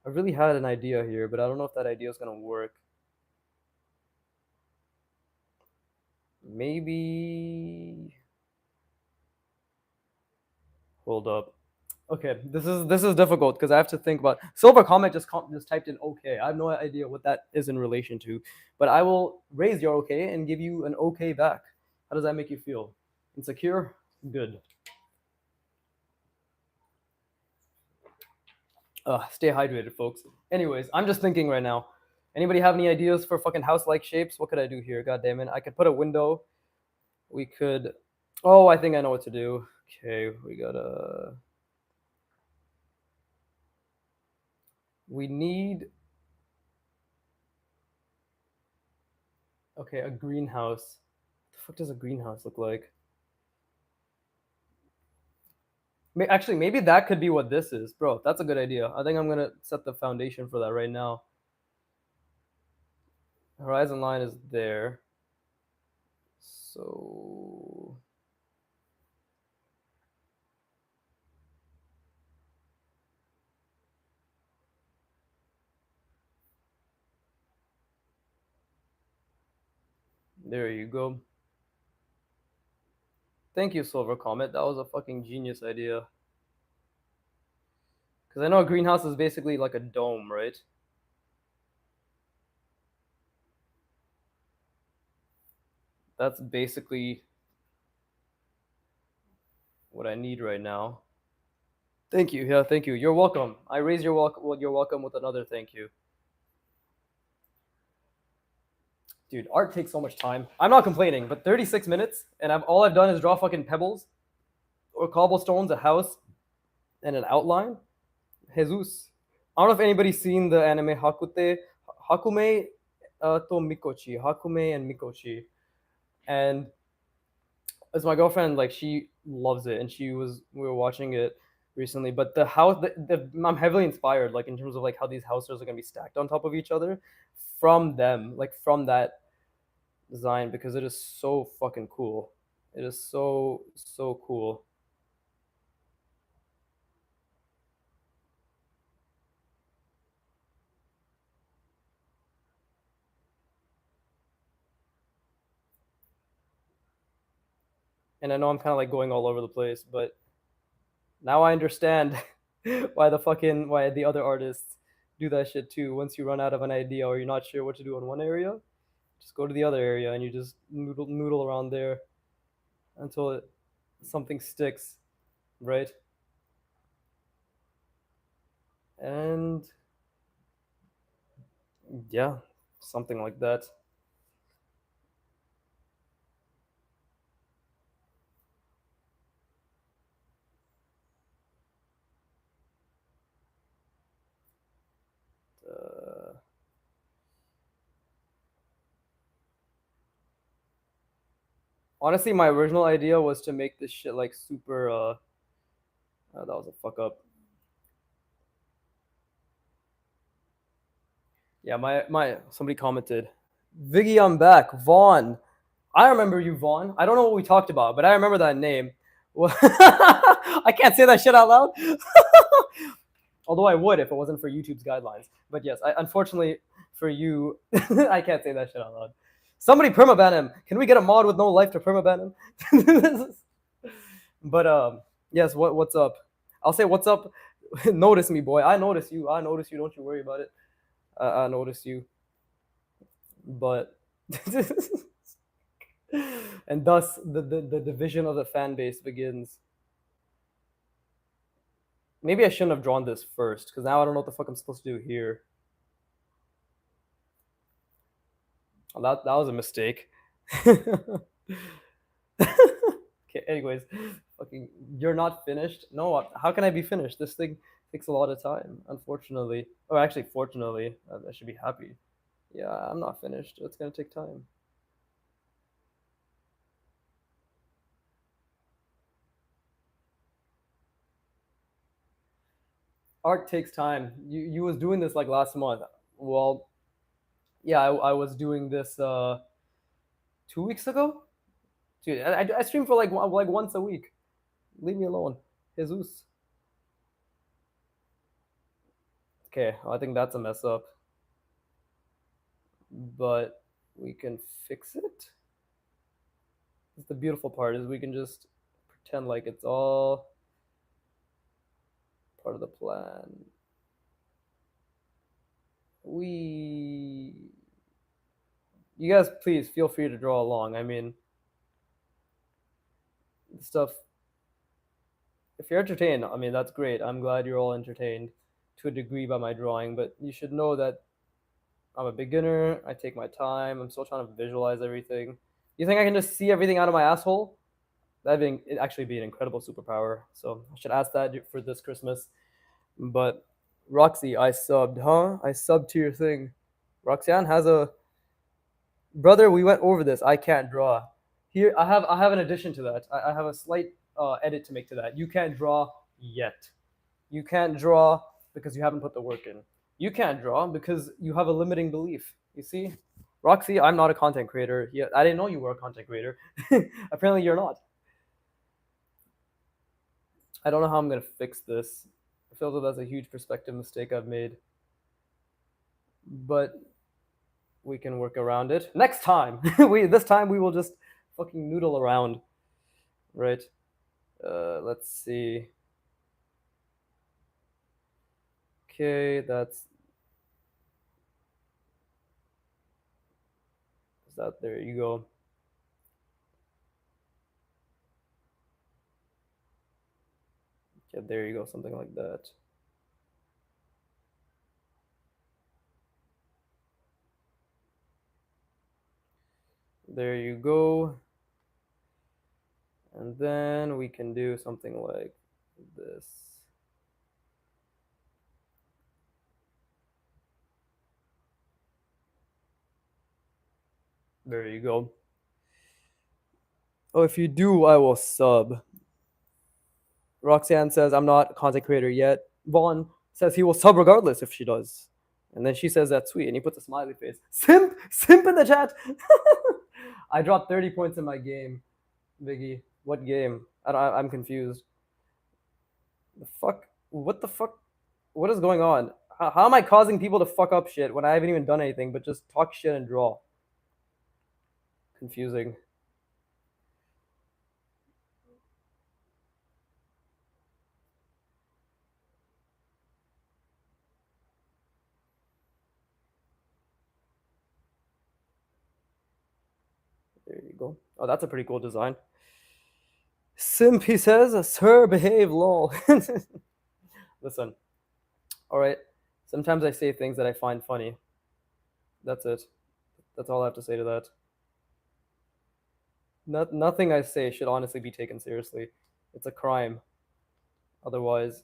I really had an idea here, but I don't know if that idea is gonna work. Maybe. Hold up. Okay, this is difficult because I have to think about. Silver Comet just typed in okay. I have no idea what that is in relation to, but I will raise your okay and give you an okay back. How does that make you feel? Insecure? Good. Stay hydrated, folks. Anyways, I'm just thinking right now. Anybody have any ideas for fucking house-like shapes? What could I do here? God damn it! I could put a window. We could. Oh, I think I know what to do. Okay, we gotta. We need. Okay, a greenhouse. What the fuck does a greenhouse look like? Actually, maybe that could be what this is, bro. That's a good idea. I think I'm gonna set the foundation for that right now. Horizon line is there. So there you go. Thank you, Silver Comet. That was a fucking genius idea. Because I know a greenhouse is basically like a dome, right? That's basically what I need right now. Thank you. Yeah, thank you. You're welcome. I raise your welcome. Well, you're welcome with another thank you. Dude, art takes so much time. I'm not complaining, but 36 minutes, and all I've done is draw fucking pebbles or cobblestones, a house, and an outline. Jesus. I don't know if anybody's seen the anime Hakume to Mikochi, Hakume and Mikochi, and it's my girlfriend. Like she loves it, and we were watching it recently. But the house, I'm heavily inspired, like in terms of like how these houses are gonna be stacked on top of each other, from them, like from that design, because it is so fucking cool. It is so cool. And I know I'm kind of like going all over the place, but now I understand why the other artists do that shit too. Once you run out of an idea or you're not sure what to do in one area, just go to the other area and you just noodle around there until something sticks, right? And yeah, something like that. Uh, Honestly, my original idea was to make this shit like super. That was a fuck up. Yeah, my somebody commented, Viggy, I'm back. Vaughn, I remember you, Vaughn. I don't know what we talked about, but I remember that name. I can't say that shit out loud. Although I would if it wasn't for YouTube's guidelines. But yes, unfortunately for you, I can't say that shit out loud. Somebody permaban him. Can we get a mod with no life to permaban him? But yes. What's up? I'll say what's up. Notice me, boy. I notice you. I notice you. Don't you worry about it. I notice you. But and thus the division of the fan base begins. Maybe I shouldn't have drawn this first, because now I don't know what the fuck I'm supposed to do here. Oh, that was a mistake. Okay, anyways, fucking, you're not finished. No, how can I be finished? This thing takes a lot of time, unfortunately. Oh, actually, fortunately, I should be happy. Yeah, I'm not finished. It's gonna take time. Art takes time. You was doing this like last month. Well, Yeah, I was doing this 2 weeks ago. Dude, I stream for like once a week. Leave me alone, Jesus. Okay, well, I think that's a mess up, but we can fix it. That's the beautiful part is we can just pretend like it's all part of the plan. We, you guys, please feel free to draw along. I mean, stuff. If you're entertained, I mean that's great. I'm glad you're all entertained to a degree by my drawing, but you should know that I'm a beginner. I take my time. I'm still trying to visualize everything. You think I can just see everything out of my asshole? That'd actually be an incredible superpower. So I should ask that for this Christmas. But Roxy, I subbed, huh? I subbed to your thing. Roxanne has a brother. We went over this. I can't draw. Here, I have an addition to that. I have a slight edit to make to that. You can't draw yet. You can't draw because you haven't put the work in. You can't draw because you have a limiting belief. You see, Roxy, I'm not a content creator. Yeah, I didn't know you were a content creator. Apparently, you're not. I don't know how I'm gonna fix this. I feel that that's a huge perspective mistake I've made, but we can work around it next time. This time we will just fucking noodle around, right? Let's see. Okay, that's that. There you go. Yeah, there you go. Something like that. There you go. And then we can do something like this. There you go. Oh, if you do, I will sub. Roxanne says, I'm not a content creator yet. Vaughn says he will sub regardless if she does. And then she says that's sweet. And he puts a smiley face. Simp! Simp in the chat! I dropped 30 points in my game, Biggie. What game? I'm confused. The fuck? What the fuck? What is going on? How am I causing people to fuck up shit when I haven't even done anything but just talk shit and draw? Confusing. There you go. Oh, that's a pretty cool design. Simp, he says, sir, behave, lol. Listen, all right. Sometimes I say things that I find funny. That's it. That's all I have to say to that. Nothing I say should honestly be taken seriously. It's a crime. Otherwise,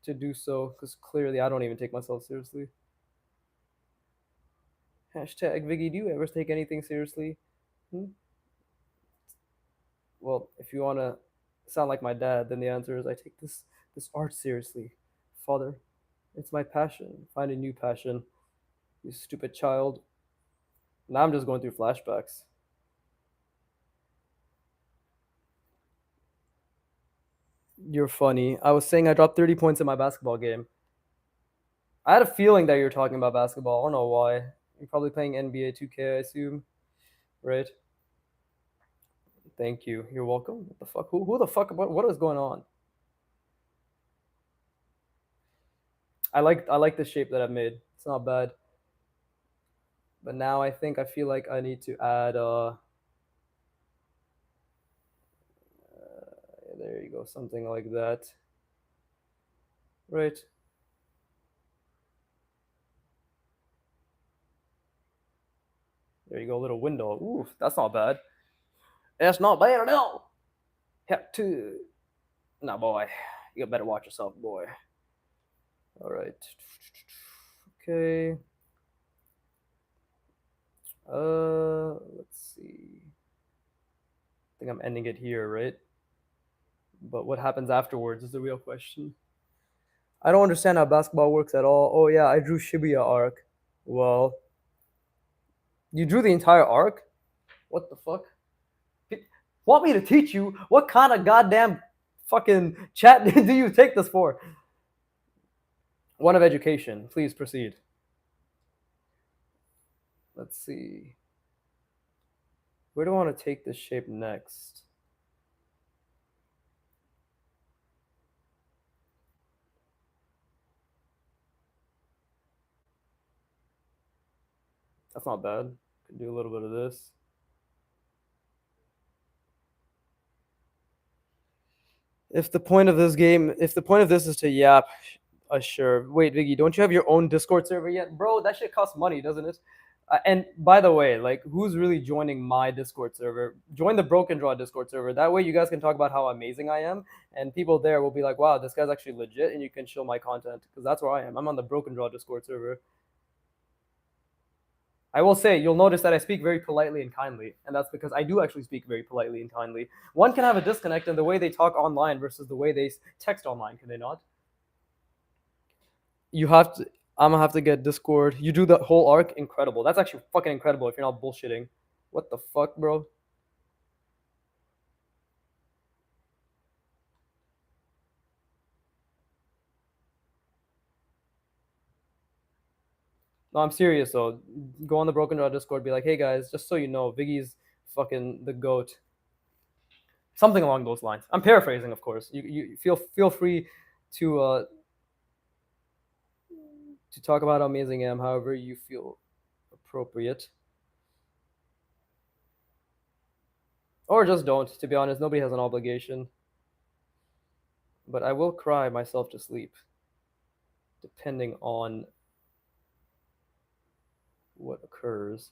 to do so, because clearly I don't even take myself seriously. Hashtag Viggy, do you ever take anything seriously? Well, if you want to sound like my dad, then the answer is I take this art seriously. Father, it's my passion. Find a new passion. You stupid child. Now I'm just going through flashbacks. You're funny. I was saying I dropped 30 points in my basketball game. I had a feeling that you were talking about basketball. I don't know why. You're probably playing NBA 2K, I assume. Right? Thank you. You're welcome. What the fuck? Who the fuck? What is going on? I like the shape that I've made. It's not bad. But now I feel like I need to add there you go, something like that. Right. There you go, a little window. Ooh, that's not bad. That's not bad at all. Have to. Nah, boy. You better watch yourself, boy. All right. Okay. Let's see. I think I'm ending it here, right? But what happens afterwards is the real question. I don't understand how basketball works at all. Oh yeah, I drew Shibuya arc. Well, You drew the entire arc? What the fuck? Want me to teach you? What kind of goddamn fucking chat do you take this for? One of education. Please proceed. Let's see. Where do I want to take this shape next? That's not bad. Could do a little bit of this. If the point of this game, if the point of this is to yap, sure. Wait, Viggy, don't you have your own Discord server yet, bro? That shit costs money, doesn't it? And by the way, like, who's really joining my Discord server? Join the Broken Draw Discord server. That way, you guys can talk about how amazing I am, and people there will be like, "Wow, this guy's actually legit," and you can show my content because that's where I am. I'm on the Broken Draw Discord server. I will say, you'll notice that I speak very politely and kindly, and that's because I do actually speak very politely and kindly. One can have a disconnect in the way they talk online versus the way they text online, can they not? You have to. I'm gonna have to get Discord. You do the whole arc, incredible. That's actually fucking incredible if you're not bullshitting. What the fuck, bro? No, I'm serious though. Go on the Broken Draw Discord, be like, hey guys, just so you know, Viggy's fucking the goat. Something along those lines. I'm paraphrasing, of course. You feel free to talk about how amazing I am, however you feel appropriate. Or just don't, to be honest, nobody has an obligation. But I will cry myself to sleep, depending on what occurs.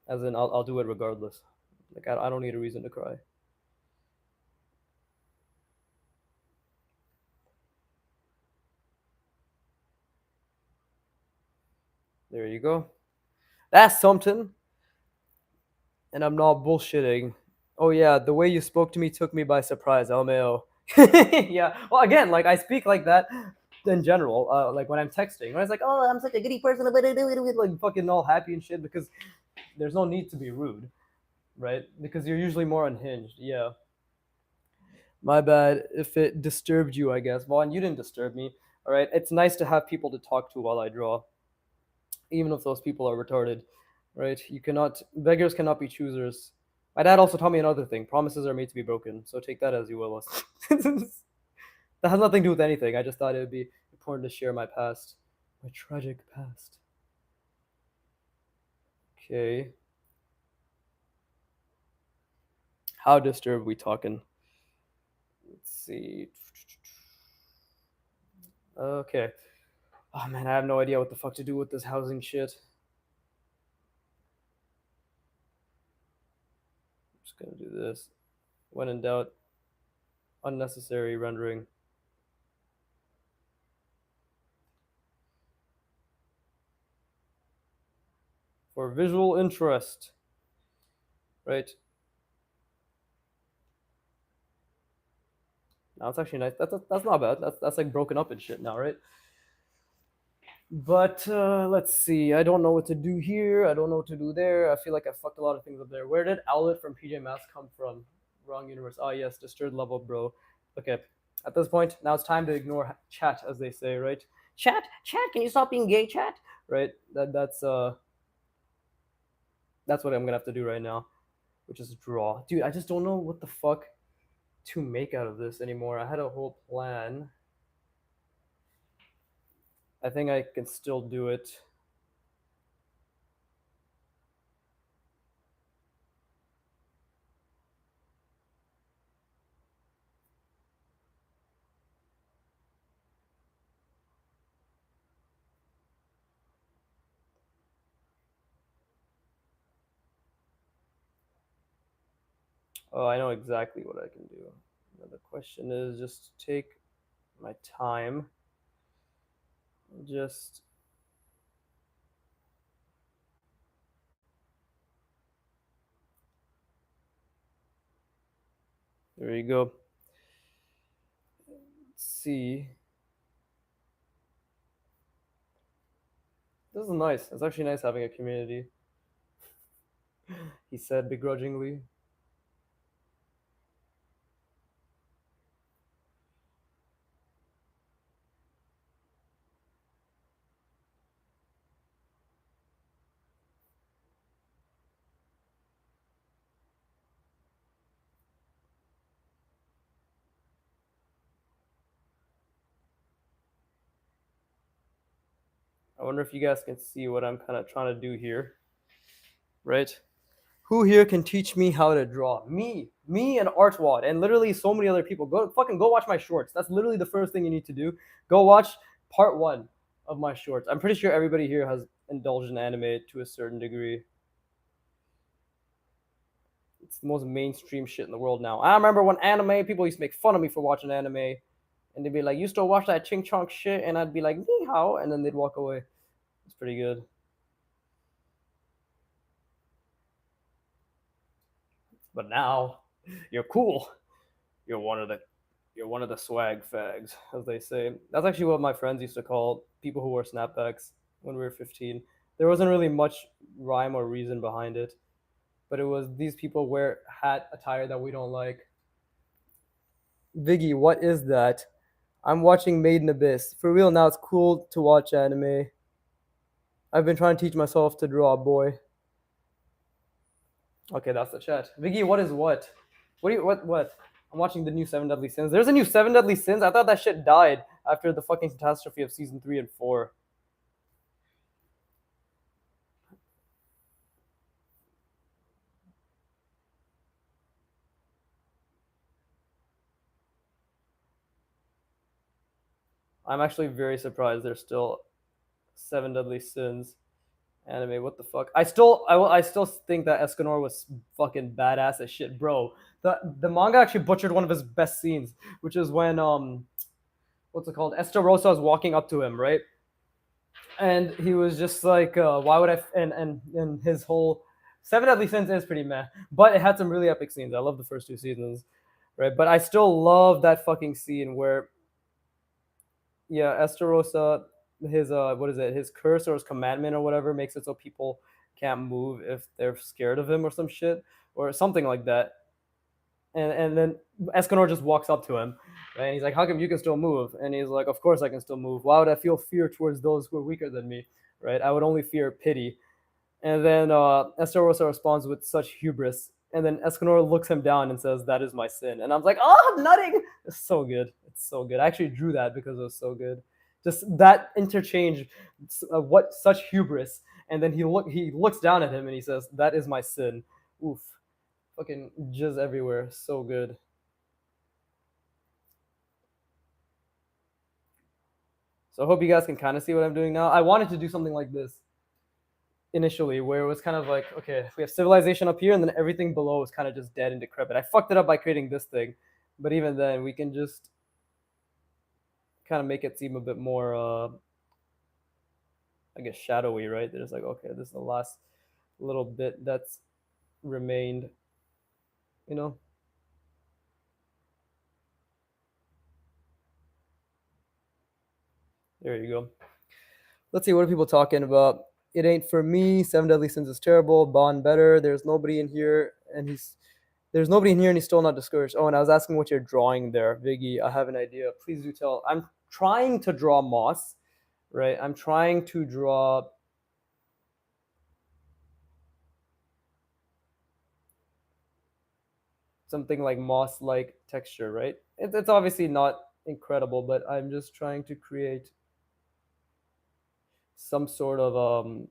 As in, I'll do it regardless. Like, I don't need a reason to cry. There you go. That's something. And I'm not bullshitting. Oh yeah, the way you spoke to me took me by surprise, LMAO. Yeah. Well, again, like I speak like that in general. Like when I'm texting, when I was like, "Oh, I'm such a goody person," like fucking all happy and shit, because there's no need to be rude, right? Because you're usually more unhinged. Yeah. My bad if it disturbed you, I guess. Vaughn, you didn't disturb me. All right. It's nice to have people to talk to while I draw, even if those people are retarded, right? You cannot, beggars cannot be choosers. My dad also taught me another thing: promises are made to be broken. So take that as you will. That has nothing to do with anything. I just thought it would be important to share my past, my tragic past. Okay. How disturbed we talking? Let's see. Okay. Oh man, I have no idea what the fuck to do with this housing shit. I'm just gonna do this. When in doubt, unnecessary rendering. For visual interest. Right? Now it's actually nice. That's not bad. That's like broken up and shit now, right? But let's see. I don't know what to do here. I don't know what to do there. I feel like I fucked a lot of things up there. Where did Owlet from PJ Masks come from? Wrong universe. Ah, yes, disturbed level, bro. Okay. At this point, now it's time to ignore chat, as they say, right? Chat. Can you stop being gay, chat? Right. That's what I'm gonna have to do right now, which is draw. Dude, I just don't know what the fuck to make out of this anymore. I had a whole plan. I think I can still do it. Oh, I know exactly what I can do. Now the question is just take my time. Just there you go. Let's see. This is nice. It's actually nice having a community. He said begrudgingly. I wonder if you guys can see what I'm kind of trying to do here, right? Who here can teach me how to draw? Me and Artwad, and literally so many other people. Go watch my shorts. That's literally the first thing you need to do. Go watch part one of my shorts. I'm pretty sure everybody here has indulged in anime to a certain degree. It's the most mainstream shit in the world now. I remember when anime people used to make fun of me for watching anime, and they'd be like, "You still watch that ching chong shit?" And I'd be like, "Ni hao," and then they'd walk away. It's pretty good. But now, you're cool. You're one of the you're one of the swag fags, as they say. That's actually what my friends used to call people who wore snapbacks when we were 15. There wasn't really much rhyme or reason behind it, but it was these people wear hat attire that we don't like. Viggy, what is that? I'm watching Made in Abyss. For real now, it's cool to watch anime. I've been trying to teach myself to draw, boy. Okay, that's the chat. Viggy, what is what? What? I'm watching the new Seven Deadly Sins. There's a new Seven Deadly Sins. I thought that shit died after the fucking catastrophe of season 3 and 4. I'm actually very surprised there's still Seven Deadly Sins anime. What the fuck? I still think that Escanor was fucking badass as shit, bro. The manga actually butchered one of his best scenes, which is when what's it called? Esterosa is walking up to him, right? And he was just like, why would I? And his whole Seven Deadly Sins is pretty meh, but it had some really epic scenes. I love the first two seasons, right? But I still love that fucking scene where, yeah, Esterosa, his what is it? His curse or his commandment or whatever makes it so people can't move if they're scared of him or some shit or something like that. And then Escanor just walks up to him, right? And he's like, "How come you can still move?" And he's like, "Of course I can still move. Why would I feel fear towards those who are weaker than me, right? I would only fear pity." And then Esterosa responds with such hubris. And then Escanor looks him down and says, "That is my sin." And I'm like, "Oh, I'm nutting!" It's so good. It's so good. I actually drew that because it was so good. Just that interchange, what such hubris. And then he looks down at him and he says, "That is my sin." Oof, fucking jizz everywhere. So good. So I hope you guys can kind of see what I'm doing now. I wanted to do something like this initially, where it was kind of like, okay, we have civilization up here, and then everything below is kind of just dead and decrepit. I fucked it up by creating this thing, but even then, we can just kind of make it seem a bit more, I guess, shadowy, right? There's like, okay, this is the last little bit that's remained, you know. There you go. Let's see, what are people talking about? It ain't for me. Seven Deadly Sins is terrible. Bond better. There's nobody in here, and there's nobody in here, and he's still not discouraged. Oh, and I was asking what you're drawing there, Viggy. I have an idea. Please do tell. I'm trying to draw moss, right? I'm trying to draw something like moss-like texture, right? It's obviously not incredible, but I'm just trying to create some sort of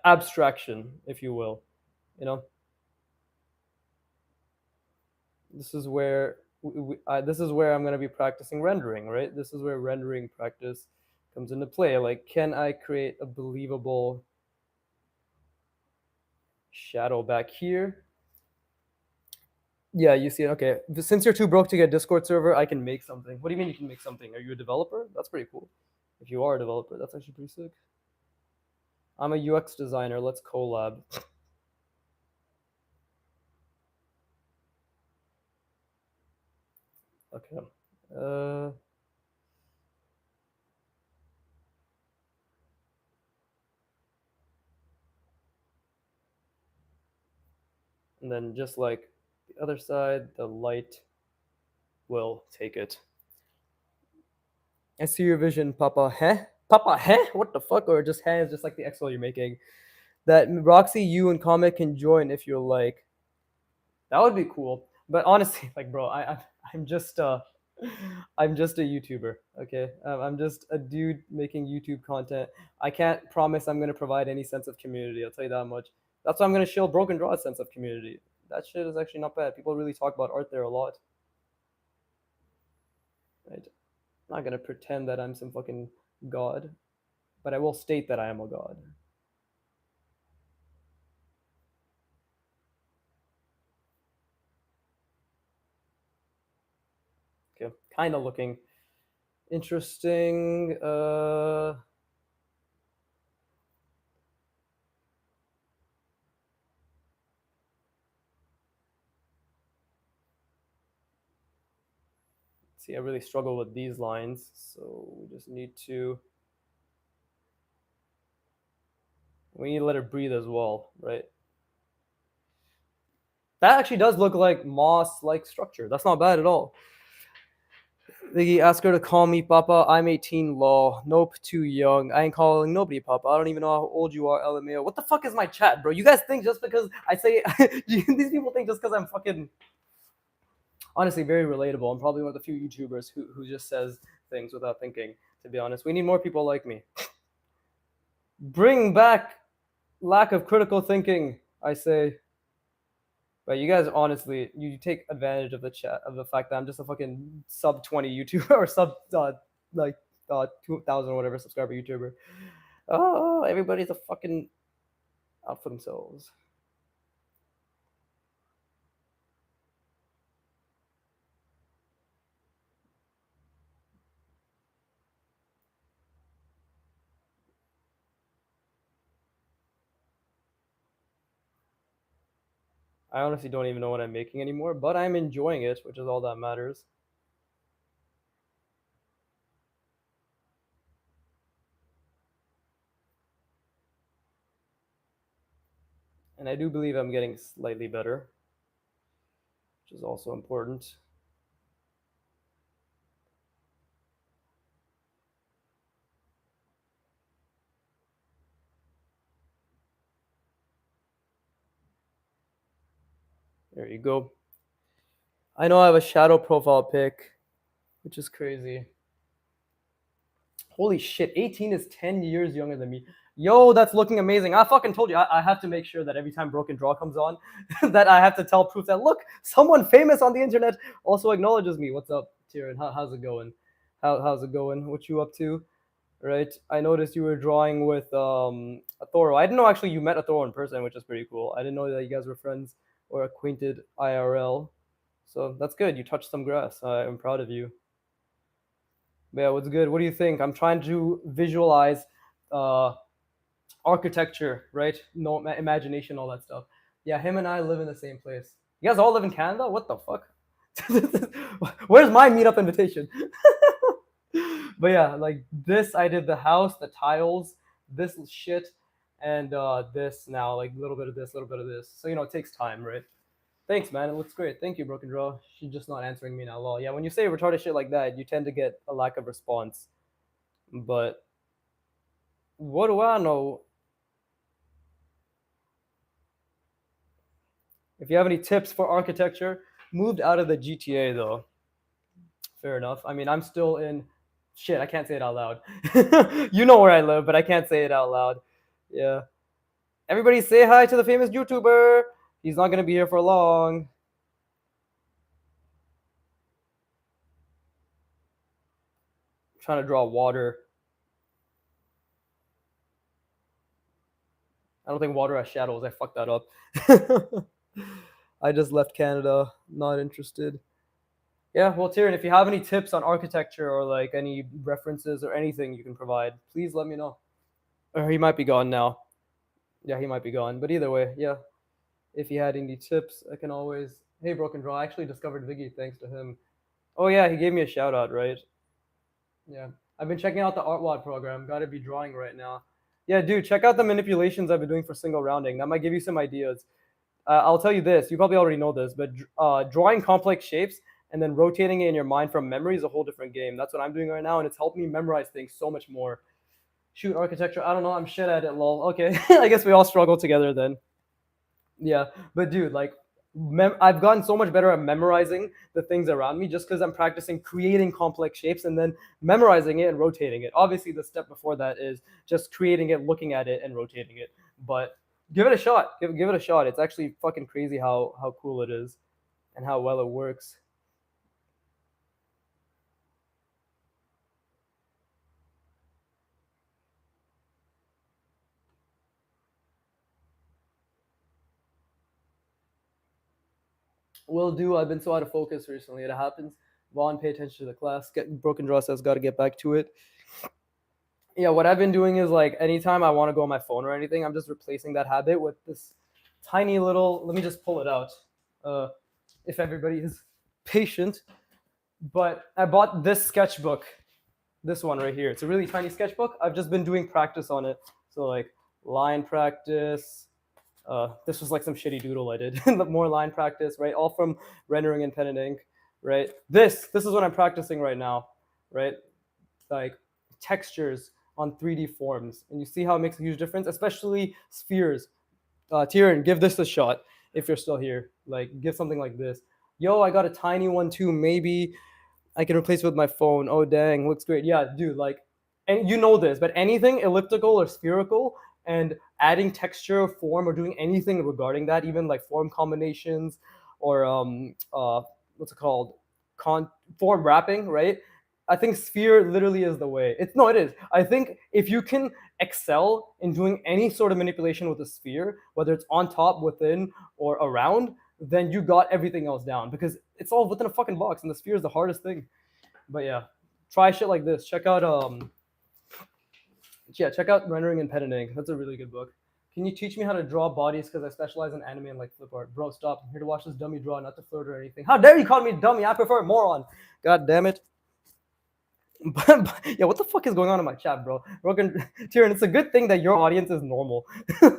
abstraction, if you will. You know, this is where this is where I'm going to be practicing rendering, right? This is where rendering practice comes into play. Like, can I create a believable shadow back here? Yeah, you see it. Okay, since you're too broke to get a Discord server, I can make something. What do you mean you can make something? Are you a developer? That's pretty cool. If you are a developer, that's actually pretty sick. I'm a UX designer. Let's collab. Okay. Uh, And then just like the other side, the light will take it. I see your vision, Papa. Heh? Papa, heh? What the fuck? Or just heh is just like the XL you're making. That Roxy, you and Comic can join if you're like. That would be cool. But honestly, like, bro, I'm just I'm just a YouTuber. Okay, I'm just a dude making YouTube content. I can't promise I'm gonna provide any sense of community. I'll tell you that much. That's why I'm gonna shill Broken Draw's sense of community. That shit is actually not bad. People really talk about art there a lot. Right? I'm not gonna pretend that I'm some fucking god, but I will state that I am a god. Okay, kind of looking interesting. See, I really struggle with these lines, so we just need to let it breathe as well, right? That actually does look like moss-like structure. That's not bad at all. They ask her to call me Papa. I'm 18, law. Nope, too young. I ain't calling nobody Papa. I don't even know how old you are, LMAO. What the fuck is my chat, bro? You guys think just because I say these people think just because I'm fucking honestly very relatable. I'm probably one of the few YouTubers who just says things without thinking. To be honest, we need more people like me. Bring back lack of critical thinking, I say. But you guys, honestly, you take advantage of the chat of the fact that I'm just a fucking sub 20 YouTuber or sub like 2,000 or whatever subscriber YouTuber. Oh, everybody's a fucking out for themselves. I honestly don't even know what I'm making anymore, but I'm enjoying it, which is all that matters. And I do believe I'm getting slightly better, which is also important. There you go. I know I have a shadow profile pic, which is crazy. Holy shit, 18 is 10 years younger than me. Yo, that's looking amazing. I fucking told you, I have to make sure that every time Broken Draw comes on, that I have to tell proof that, look, someone famous on the internet also acknowledges me. What's up, Tyrion? How's it going? How's it going? What you up to? Right? I noticed you were drawing with Athoro. I didn't know actually you met Athoro in person, which is pretty cool. I didn't know that you guys were friends or acquainted IRL. So that's good. You touched some grass. I'm proud of you. But yeah, what's good? What do you think? I'm trying to visualize uh, architecture, right? No imagination, all that stuff. Yeah, him and I live in the same place. You guys all live in Canada? What the fuck? Where's my meetup invitation? But yeah, like this, I did the house, the tiles, this shit, and this now, like a little bit of this, a little bit of this. So it takes time, right? Thanks, man. It looks great. Thank you, Broken Draw. She's just not answering me now. Lol. Yeah, when you say retarded shit like that, you tend to get a lack of response. But what do I know? If you have any tips for architecture, moved out of the GTA though. Fair enough. I mean, I'm still in. Shit, I can't say it out loud. You know where I live, but I can't say it out loud. Yeah. Everybody say hi to the famous YouTuber. He's not gonna be here for long. I'm trying to draw water. I don't think water has shadows. I fucked that up. I just left Canada. Not interested. Yeah, well, Tyrion, if you have any tips on architecture or like any references or anything you can provide, please let me know. Or he might be gone now. Yeah, he might be gone. But either way, yeah. If you had any tips, I can always. Hey, Broken Draw. I actually discovered Viggy thanks to him. Oh yeah, he gave me a shout out, right? Yeah. I've been checking out the ArtWad program. Got to be drawing right now. Yeah, dude, check out the manipulations I've been doing for single rounding. That might give you some ideas. I'll tell you this. You probably already know this, but drawing complex shapes and then rotating it in your mind from memory is a whole different game. That's what I'm doing right now, and it's helped me memorize things so much more. Shoot, architecture. I don't know. I'm shit at it. Lol. Okay, I guess we all struggle together then. Yeah, but dude, like, I've gotten so much better at memorizing the things around me just because I'm practicing creating complex shapes and then memorizing it and rotating it. Obviously, the step before that is just creating it, looking at it, and rotating it. But give it a shot. Give it a shot. It's actually fucking crazy how cool it is and how well it works. Will do. I've been so out of focus recently. It happens. Vaughn, pay attention to the class. Get broken draw says got to get back to it. Yeah, what I've been doing is like anytime I want to go on my phone or anything, I'm just replacing that habit with this tiny little. Let me just pull it out. Uh, if everybody is patient, but I bought this sketchbook, this one right here. It's a really tiny sketchbook. I've just been doing practice on it. So like line practice. This was like some shitty doodle I did. More line practice, right? All from rendering in pen and ink, right? This is what I'm practicing right now, right? Like textures on 3D forms, and you see how it makes a huge difference, especially spheres. Tyrion, give this a shot if you're still here. Like, give something like this. Yo, I got a tiny one too. Maybe I can replace it with my phone. Oh dang, looks great. Yeah, dude, like, and you know this, but anything elliptical or spherical and adding texture or form or doing anything regarding that, even like form combinations or what's it called? Form wrapping, right? I think sphere literally is the way. It's no, it is. I think if you can excel in doing any sort of manipulation with a sphere, whether it's on top, within, or around, then you got everything else down because it's all within a fucking box, and the sphere is the hardest thing. But yeah, try shit like this. Check out Rendering and Pen and Ink. That's a really good book. Can you teach me how to draw bodies? Because I specialize in anime and like flip art. Bro, stop. I'm here to watch this dummy draw, not to flirt or anything. How dare you call me dummy? I prefer moron. God damn it. Yeah, what the fuck is going on in my chat, bro? Broken Tyrion, it's a good thing that your audience is normal. You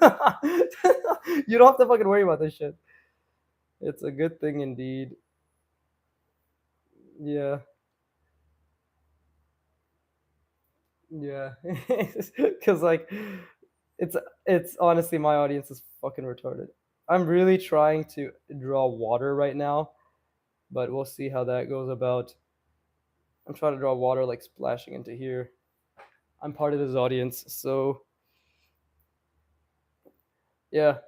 don't have to fucking worry about this shit. It's a good thing indeed. Yeah. Yeah. Cause like it's it's honestly my audience is fucking retarded. I'm really trying to draw water right now, but we'll see how that goes about. I'm trying to draw water like splashing into here. I'm part of this audience, so yeah.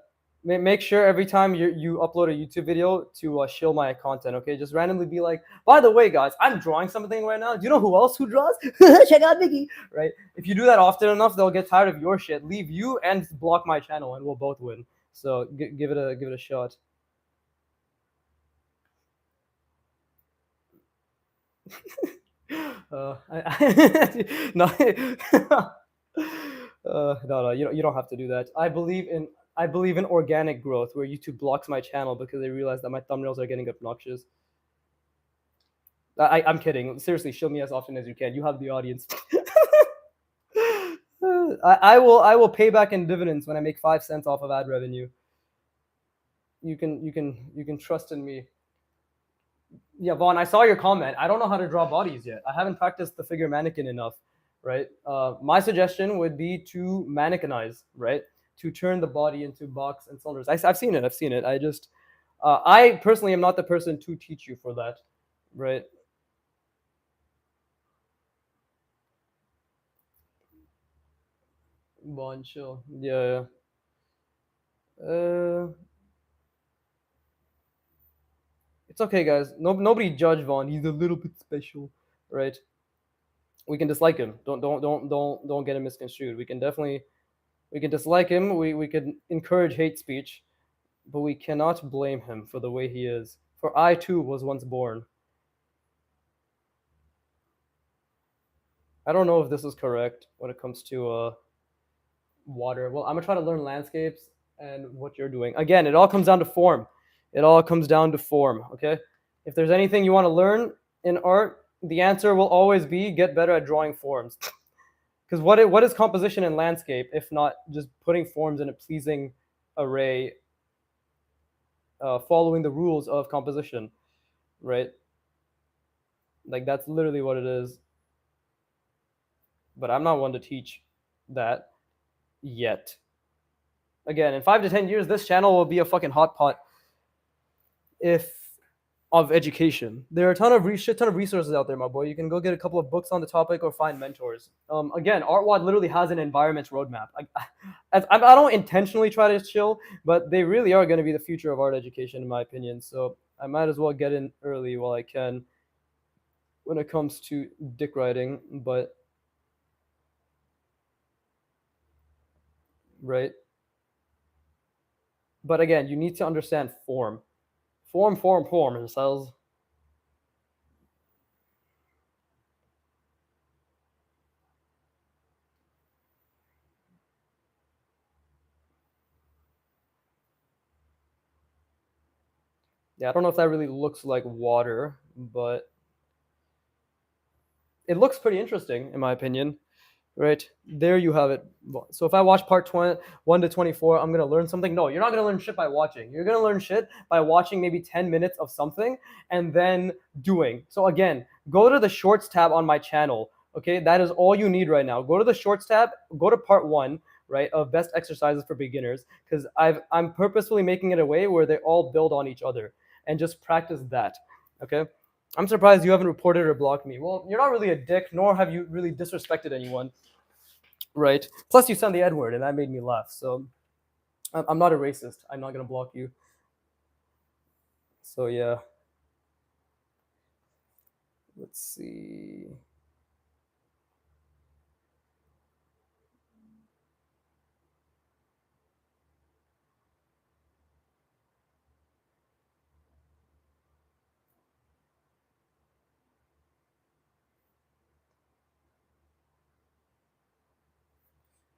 Make sure every time you upload a YouTube video to shill my content, okay? Just randomly be like, by the way, guys, I'm drawing something right now. Do you know who else who draws? Check out Mickey, right? If you do that often enough, they'll get tired of your shit, leave you, and block my channel, and we'll both win. So give it a shot. No, no, you don't have to do that. I believe in organic growth, where YouTube blocks my channel because they realize that my thumbnails are getting obnoxious. I'm kidding. Seriously, show me as often as you can. You have the audience. I will pay back in dividends when I make 5 cents off of ad revenue. You can trust in me. Yeah, Vaughn, I saw your comment. I don't know how to draw bodies yet. I haven't practiced the figure mannequin enough, right? My suggestion would be to mannequinize, right? To turn the body into box and cylinders. I've seen it. I've seen it. I personally am not the person to teach you for that, right? Vaughn, chill. Yeah. It's okay, guys. Nobody judge Vaughn. He's a little bit special, right? We can dislike him. Don't get him misconstrued. We can dislike him. We can encourage hate speech, but we cannot blame him for the way he is. For I too was once born. I don't know if this is correct when it comes to water. Well, I'm gonna try to learn landscapes and what you're doing. Again, it all comes down to form. It all comes down to form. Okay. If there's anything you want to learn in art, the answer will always be get better at drawing forms. Because what is composition in landscape if not just putting forms in a pleasing array following the rules of composition, right? Like that's literally what it is. But I'm not one to teach that yet. Again, in 5 to 10 years, this channel will be a fucking hot pot if of education. There are a ton of shit ton of resources out there, my boy. You can go get a couple of books on the topic or find mentors. Again, ArtWad literally has an environments roadmap. I don't intentionally try to chill, but they really are going to be the future of art education, in my opinion. So I might as well get in early while I can when it comes to dick riding. But right. But again, you need to understand form. Form, and cells. Yeah, I don't know if that really looks like water, but it looks pretty interesting in my opinion. Right there, you have it. So if I watch part 21 to 24, I'm gonna learn something. No, you're not gonna learn shit by watching. You're gonna learn shit by watching maybe 10 minutes of something and then doing. So again, go to the shorts tab on my channel. Okay, that is all you need right now. Go to the shorts tab. Go to part 1, right, of best exercises for beginners, because I'm purposefully making it a way where they all build on each other and just practice that. Okay. I'm surprised you haven't reported or blocked me. Well, you're not really a dick, nor have you really disrespected anyone, right? Plus, you sent the N word, and that made me laugh. So, I'm not a racist. I'm not gonna block you. So yeah, let's see.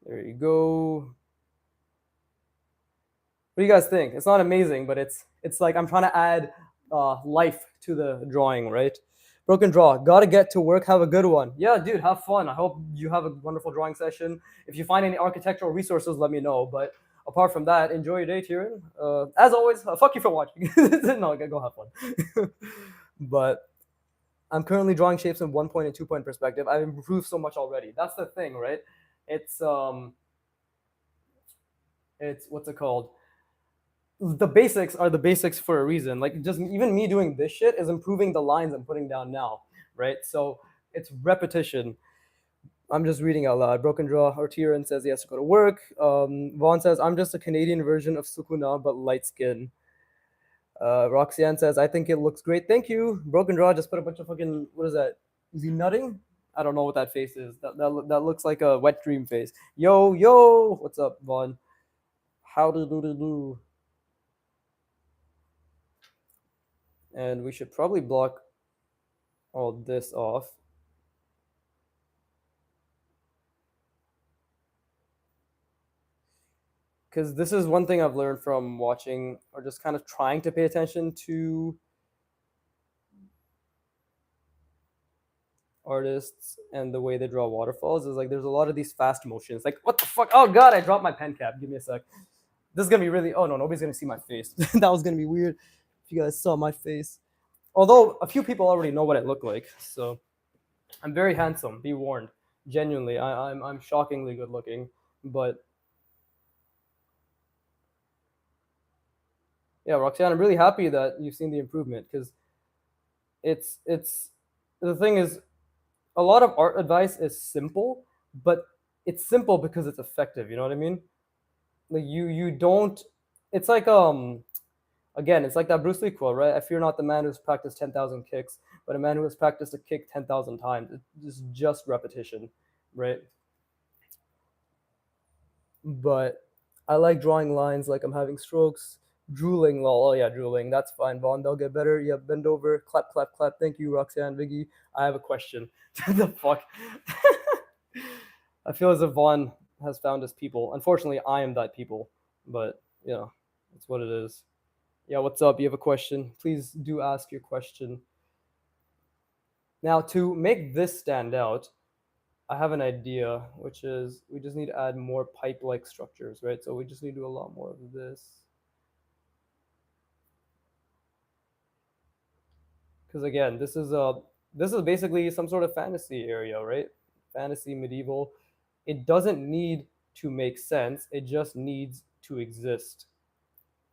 There you go. What do you guys think? It's not amazing, but it's like I'm trying to add life to the drawing, right? Broken draw. Gotta get to work. Have a good one. Yeah, dude. Have fun. I hope you have a wonderful drawing session. If you find any architectural resources, let me know. But apart from that, enjoy your day, Tyrion. As always, fuck you for watching. No, go have fun. But I'm currently drawing shapes in 1 point and 2 point perspective. I've improved so much already. That's the thing, right? It's it's what's it called? The basics are the basics for a reason. Like just even me doing this shit is improving the lines I'm putting down now, right? So it's repetition. I'm just reading out loud. Broken Draw Artiran says he has to go to work. Vaughn says I'm just a Canadian version of Sukuna but light skin. Roxanne says I think it looks great. Thank you. Broken Draw just put a bunch of fucking what is that? Is he nutting? I don't know what that face is. That looks like a wet dream face. Yo, what's up, Vaughn? How do? And we should probably block all this off. Because this is one thing I've learned from watching or just kind of trying to pay attention to artists and the way they draw waterfalls is like there's a lot of these fast motions. Like, what the fuck? Oh god, I dropped my pen cap. Give me a sec. This is gonna be really. Oh no, nobody's gonna see my face. That was gonna be weird if you guys saw my face. Although a few people already know what I look like, so I'm very handsome. Be warned. Genuinely, I'm shockingly good looking. But yeah, Roxanne, I'm really happy that you've seen the improvement because it's the thing is a lot of art advice is simple, but it's simple because it's effective. You know what I mean? Like you don't. It's like again, it's like that Bruce Lee quote, right? I fear not the man who's practiced 10,000 kicks, but a man who has practiced a kick 10,000 times. It's just repetition, right? But I like drawing lines like I'm having strokes. Drooling, lol. Oh yeah, drooling. That's fine, Vaughn. They'll get better. Yeah, bend over. Clap, clap, clap. Thank you, Roxanne, Viggy. I have a question. The fuck? I feel as if Vaughn has found his people. Unfortunately, I am that people. But yeah, that's what it is. Yeah, what's up? You have a question? Please do ask your question. Now, to make this stand out, I have an idea, which is we just need to add more pipe-like structures, right? So we just need to do a lot more of this. because again, this is basically some sort of fantasy area, right? Fantasy medieval. It doesn't need to make sense. It just needs to exist,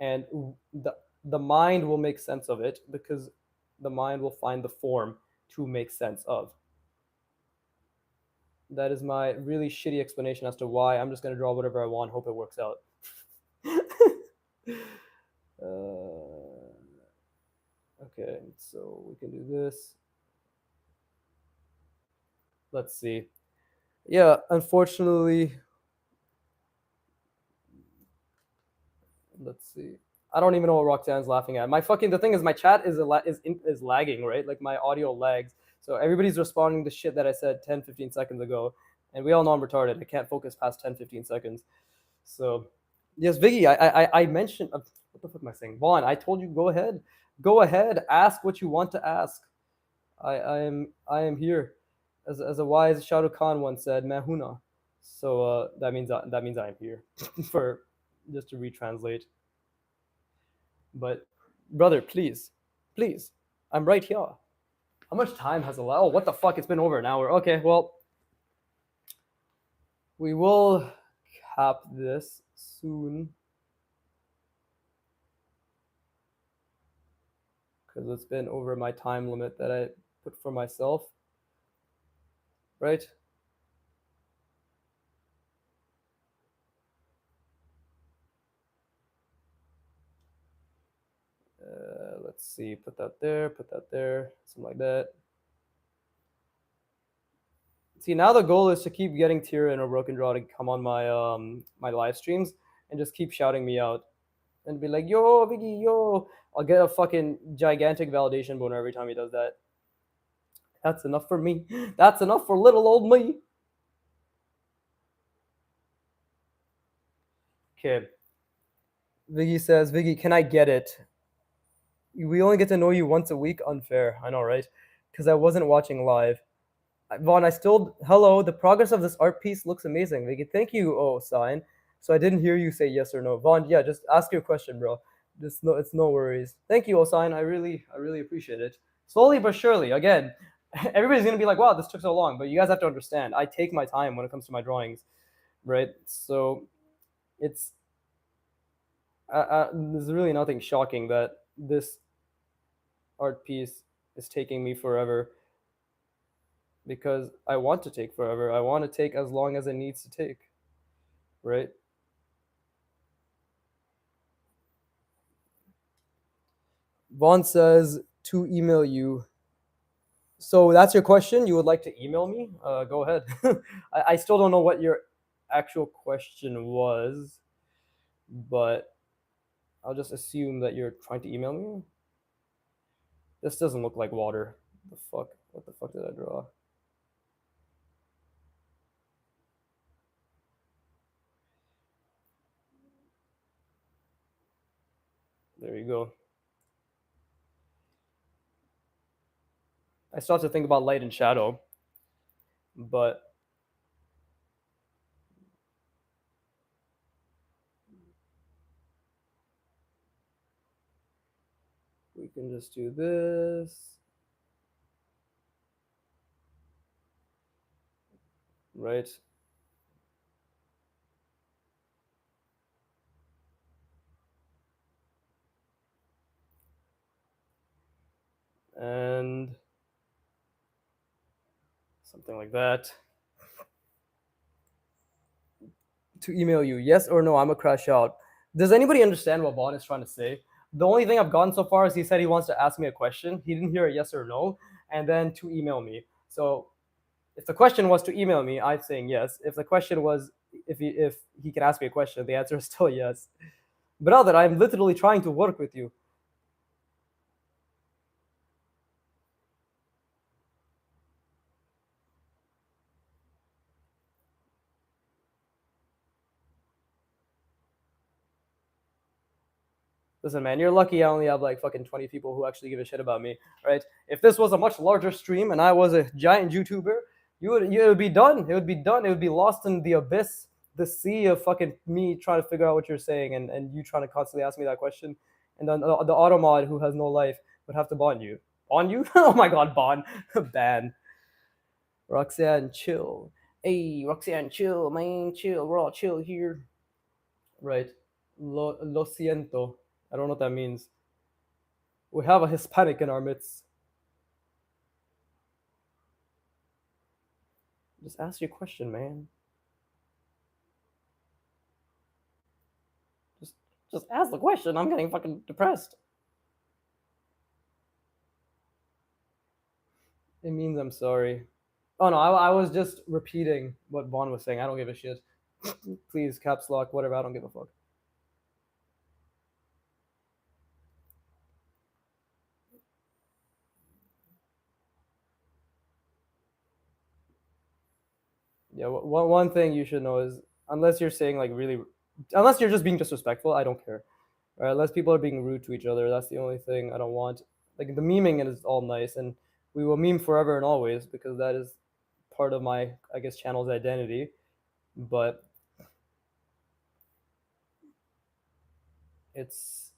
and the mind will make sense of it because the mind will find the form to make sense of. That is my really shitty explanation as to why I'm just gonna draw whatever I want, hope it works out. Okay, so we can do this. Let's see. Yeah, unfortunately, let's see. I don't even know what Roxanne's laughing at. My fucking the thing is my chat is lagging, right? Like my audio lags. So everybody's responding to shit that I said 10, 15 seconds ago. And we all know I'm retarded. I can't focus past 10, 15 seconds. So yes, Viggy, I mentioned what the fuck am I saying? Vaughn, I told you go ahead. Go ahead, ask what you want to ask. I am here. As a wise Shah Rukh Khan once said, Mahuna. So that means I am here for just to retranslate. But brother, please, I'm right here. How much time has elapsed? Oh, what the fuck? It's been over an hour. Okay, well, we will cap this soon because it's been over my time limit that I put for myself. Right? Let's see. Put that there. Something like that. See, now the goal is to keep getting Tira and a Broken Draw to come on my live streams and just keep shouting me out and be like, yo, Viggy, yo. I'll get a fucking gigantic validation boner every time he does that. That's enough for me. That's enough for little old me. Okay. Viggy says, Viggy, can I get it? We only get to know you once a week. Unfair. I know, right? Because I wasn't watching live. Vaughn, I still hello. The progress of this art piece looks amazing. Viggy, thank you. Oh, sign. So I didn't hear you say yes or no. Vaughn, yeah, just ask your question, bro. Just no, it's no worries. Thank you, Osign. I really appreciate it. Slowly but surely. Again, everybody's gonna be like, "Wow, this took so long," but you guys have to understand. I take my time when it comes to my drawings, right? So it's there's really nothing shocking that this art piece is taking me forever because I want to take forever. I want to take as long as it needs to take, right? Vaughn says to email you. So that's your question? You would like to email me? Go ahead. I still don't know what your actual question was, but I'll just assume that you're trying to email me. This doesn't look like water. The fuck? What the fuck did I draw? There you go. I still have to think about light and shadow, but we can just do this. Right? And something like that. To email you, yes or no, I'm a crash out. Does anybody understand what Vaughn is trying to say? The only thing I've gotten so far is he said he wants to ask me a question. He didn't hear a yes or no, and then to email me. So if the question was to email me, I'm saying yes. If the question was if he can ask me a question, the answer is still yes. Brother, I'm literally trying to work with you. Listen, man, you're lucky I only have like fucking 20 people who actually give a shit about me, right? If this was a much larger stream and I was a giant YouTuber, it would be done. It would be done. It would be lost in the abyss, the sea of fucking me trying to figure out what you're saying and you trying to constantly ask me that question. And then the auto mod who has no life would have to ban you. On you? Oh my god, Bon. Ban. Roxanne, chill. Hey, Roxanne, chill, man, chill. We're all chill here. Right. Lo siento. I don't know what that means. We have a Hispanic in our midst. Just ask your question, man. Just just ask the question. I'm getting fucking depressed. It means I'm sorry. Oh no, I was just repeating what Vaughn was saying. I don't give a shit. Please, caps lock, whatever. I don't give a fuck. Yeah, one thing you should know is unless you're saying like really, unless you're just being disrespectful, I don't care. Or unless people are being rude to each other, that's the only thing I don't want. Like the memeing is all nice, and we will meme forever and always because that is part of my, I guess, channel's identity. But it's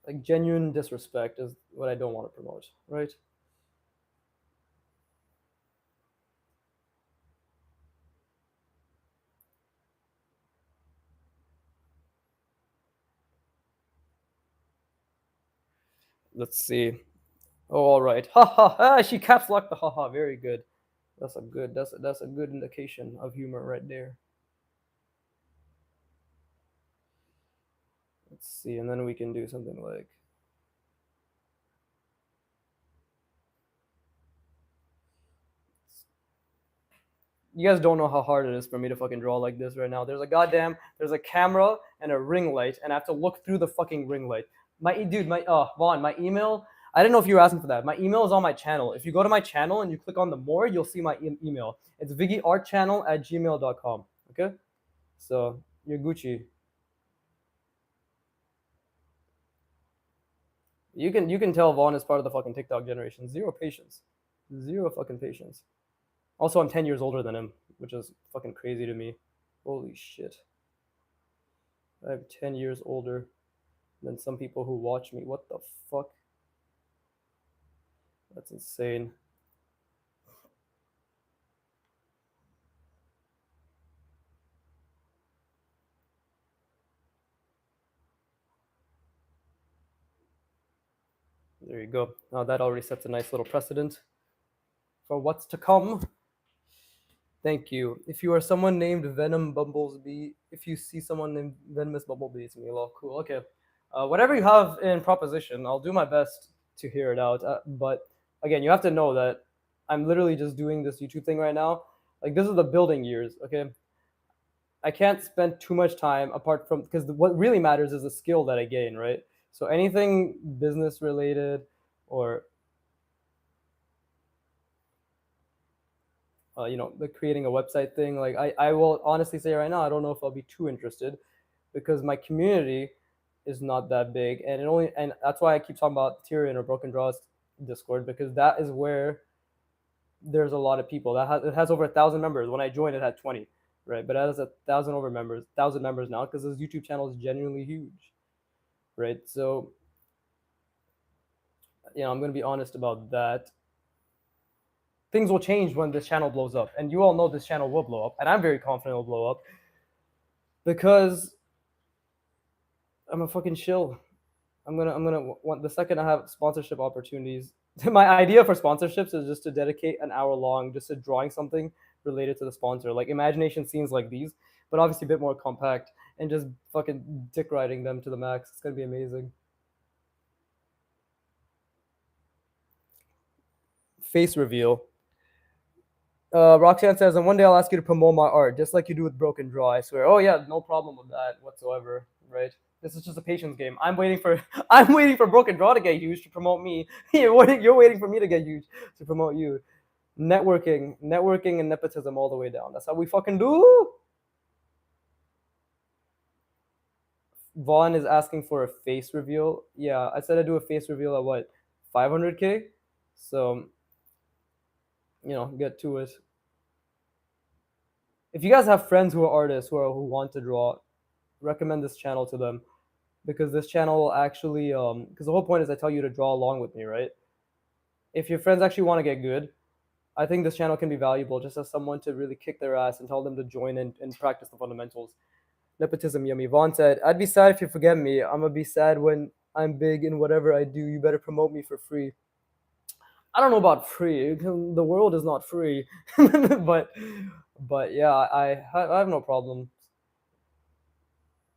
like genuine disrespect is what I don't want to promote, right? Let's see. Oh, all right. Ha ha. Ah, she caps locked the ha ha. Very good. That's a good indication of humor right there. Let's see, and then we can do something like you guys don't know how hard it is for me to fucking draw like this right now. There's a camera and a ring light, and I have to look through the fucking ring light. Vaughn, my email. I didn't know if you were asking for that. My email is on my channel. If you go to my channel and you click on the more, you'll see my email. It's viggyartchannel@gmail.com. Okay, so you're Gucci. You can tell Vaughn is part of the fucking TikTok generation. Zero patience, zero fucking patience. Also, I'm 10 years older than him, which is fucking crazy to me. Holy shit. I'm 10 years older than some people who watch me. What the fuck? That's insane. There you go. Now that already sets a nice little precedent for what's to come. Thank you. If you are someone named Venom Bumblebee, if you see someone named Venomous Bumblebee, it's me. Lol, cool. Okay. Whatever you have in proposition, I'll do my best to hear it out. But again, you have to know that I'm literally just doing this YouTube thing right now. Like this is the building years. Okay. I can't spend too much time apart from because what really matters is the skill that I gain, right? So anything business related or the creating a website thing, like I will honestly say right now, I don't know if I'll be too interested because my community is not that big, and that's why I keep talking about Tyrion or Broken Draws Discord because that is where there's a lot of people. It has over 1,000 members. When I joined, it had 20, right? But it has 1,000 members now because this YouTube channel is genuinely huge, right? So, I'm gonna be honest about that. Things will change when this channel blows up, and you all know this channel will blow up, and I'm very confident it'll blow up because I'm a fucking shill. I'm gonna want the second I have sponsorship opportunities. My idea for sponsorships is just to dedicate an hour long just to drawing something related to the sponsor, like imagination scenes like these, but obviously a bit more compact, and just fucking dick riding them to the max. It's gonna be amazing. Face reveal. Roxanne says, and one day I'll ask you to promote my art, just like you do with Broken Draw. I swear. Oh yeah, no problem with that whatsoever. Right? This is just a patience game. I'm waiting for I'm waiting for Broken Draw to get huge to promote me. You're waiting for me to get huge to promote you. Networking, and nepotism all the way down. That's how we fucking do. Vaughn is asking for a face reveal. Yeah, I said I'd do a face reveal at what 500K. So get to it. If you guys have friends who are artists who want to draw, recommend this channel to them. because this channel will actually because the whole point is I tell you to draw along with me, right? If your friends actually want to get good, I think this channel can be valuable just as someone to really kick their ass and tell them to join in and practice the fundamentals. Nepotism, yummy. Vaughn said, I'd be sad if you forget me. I'm gonna be sad when I'm big in whatever I do. You better promote me for free. I don't know about free. The world is not free, but yeah, I have no problem.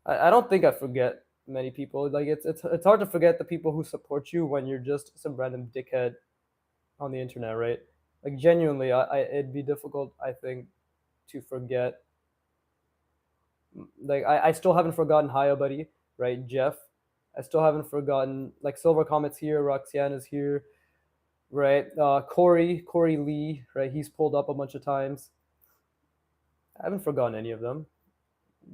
I don't think I forget many people. Like it's hard to forget the people who support you when you're just some random dickhead on the internet, right? Like genuinely, it'd be difficult, I think, to forget. Like I still haven't forgotten Hiya Buddy, right? Jeff. I still haven't forgotten like Silver Comet's here, Roxanne is here, right? Corey Lee, right? He's pulled up a bunch of times. I haven't forgotten any of them.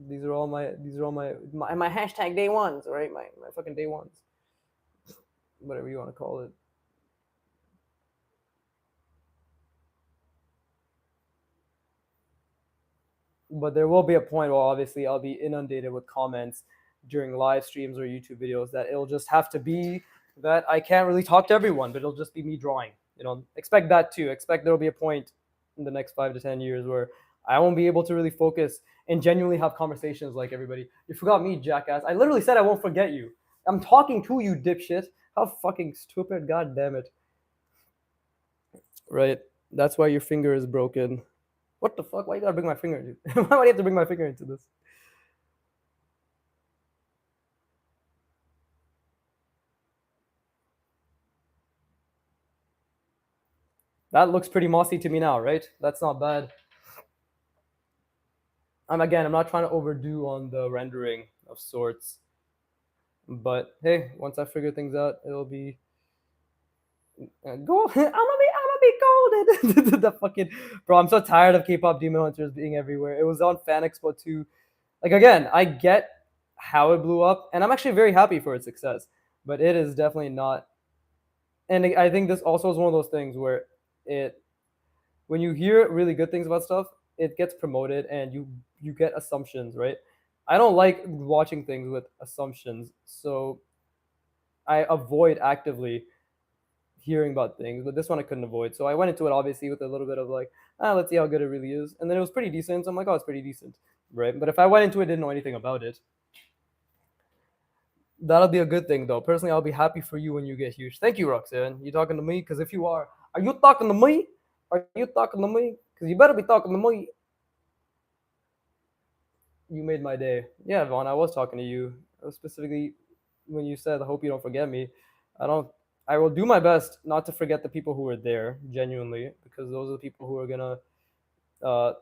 These are all my hashtag day ones, right? My fucking day ones, whatever you want to call it. But there will be a point where obviously I'll be inundated with comments during live streams or YouTube videos that it'll just have to be that I can't really talk to everyone, but it'll just be me drawing. Expect that too. Expect there'll be a point in the next 5 to 10 years where I won't be able to really focus and genuinely have conversations like everybody. You forgot me, jackass. I literally said I won't forget you. I'm talking to you, dipshit. How fucking stupid, god damn it. Right. That's why your finger is broken. What the fuck? Why you gotta bring my finger into Why do you have to bring my finger into this? That looks pretty mossy to me now, right? That's not bad. I'm not trying to overdo on the rendering of sorts. But hey, once I figure things out, it'll be go. I'm gonna be golden. The fucking bro. I'm so tired of K-pop Demon Hunters being everywhere. It was on Fan Expo too. Like again, I get how it blew up, and I'm actually very happy for its success. But it is definitely not. And I think this also is one of those things where it, when you hear really good things about stuff, it gets promoted, and you get assumptions, right? I don't like watching things with assumptions, so I avoid actively hearing about things, but this one I couldn't avoid. So I went into it obviously with a little bit of like, let's see how good it really is. And then it was pretty decent. So I'm like, oh, it's pretty decent. Right. But if I went into it, didn't know anything about it, that'll be a good thing though. Personally, I'll be happy for you when you get huge. Thank you, Roxanne. You talking to me? Because if you are you talking to me? Are you talking to me? Because you better be talking to me. You made my day. Yeah, Vaughn, I was talking to you. Specifically when you said, I hope you don't forget me. I don't. I will do my best not to forget the people who were there, genuinely, because those are the people who are gonna. Uh,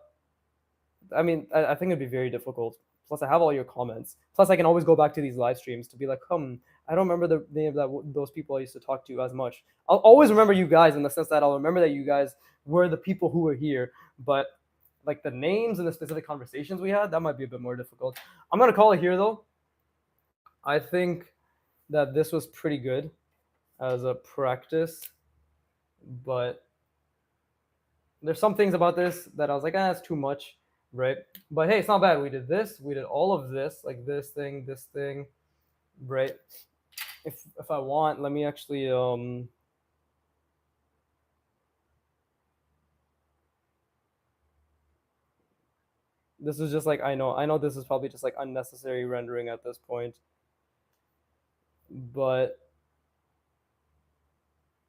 I think it'd be very difficult. Plus, I have all your comments. Plus, I can always go back to these live streams to be like, I don't remember the name of those people I used to talk to as much. I'll always remember you guys in the sense that I'll remember that you guys were the people who were here, but like the names and the specific conversations we had, that might be a bit more difficult. I'm gonna call it here though. I think that this was pretty good as a practice, but there's some things about this that I was like, it's too much, right? But hey, it's not bad. We did this, we did all of this, like this thing, right? If I want, let me actually this is just like I know this is probably just like unnecessary rendering at this point, but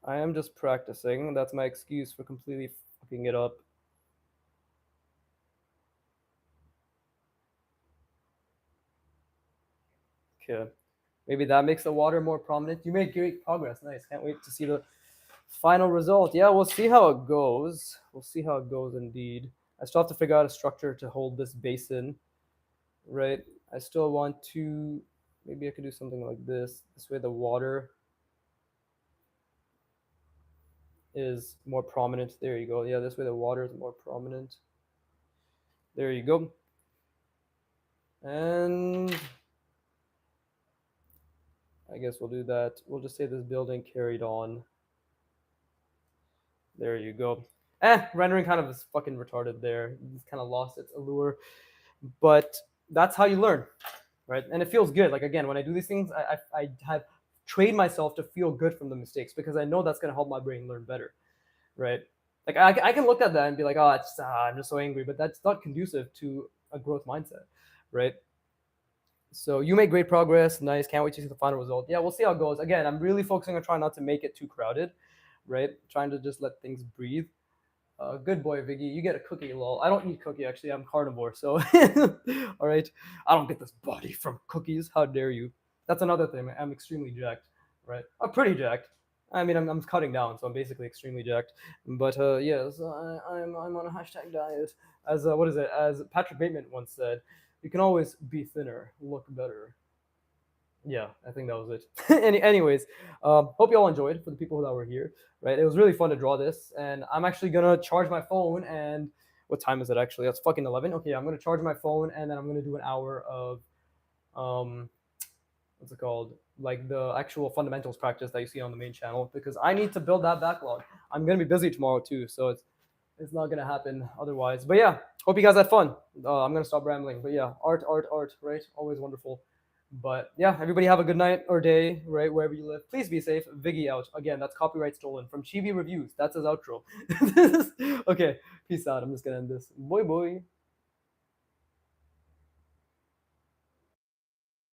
I am just practicing. That's my excuse for completely fucking it up. Okay. Maybe that makes the water more prominent. You made great progress. Nice. Can't wait to see the final result. Yeah, we'll see how it goes. We'll see how it goes indeed. I still have to figure out a structure to hold this basin, right? I still want to, maybe I could do something like this. This way the water is more prominent. There you go. Yeah, this way the water is more prominent. There you go. And I guess we'll do that. We'll just say this building carried on. There you go. Rendering kind of is fucking retarded there. It's kind of lost its allure. But that's how you learn. right? And it feels good. Like again, when I do these things, I have trained myself to feel good from the mistakes because I know that's gonna help my brain learn better, right? Like I can look at that and be like, oh, I'm just so angry, but that's not conducive to a growth mindset, right? So you make great progress. Nice. Can't wait to see the final result. Yeah, we'll see how it goes. Again, I'm really focusing on trying not to make it too crowded, right? Trying to just let things breathe. Good boy, Viggy. You get a cookie, lol. I don't eat cookie, actually. I'm carnivore, so. All right. I don't get this body from cookies. How dare you? That's another thing. I'm extremely jacked, right? I'm pretty jacked. I mean, I'm cutting down, so I'm basically extremely jacked. But yes, I'm on a hashtag diet. As what is it? As Patrick Bateman once said, you can always be thinner, look better. Yeah, I think that was it. Anyways, hope you all enjoyed. For the people that were here, right? It was really fun to draw this, and I'm actually gonna charge my phone. And what time is it actually? That's fucking 11. Okay, I'm gonna charge my phone, and then I'm gonna do an hour of um, what's it called? Like the actual fundamentals practice that you see on the main channel, because I need to build that backlog. I'm gonna be busy tomorrow too, so it's not gonna happen otherwise. But yeah, hope you guys had fun. I'm gonna stop rambling. But yeah, art, right? Always wonderful. But yeah, everybody have a good night or day, right? Wherever you live. Please be safe. Viggy out. Again, that's copyright stolen from Chibi Reviews. That's his outro. Okay, peace out. I'm just gonna end this. Boy, boy.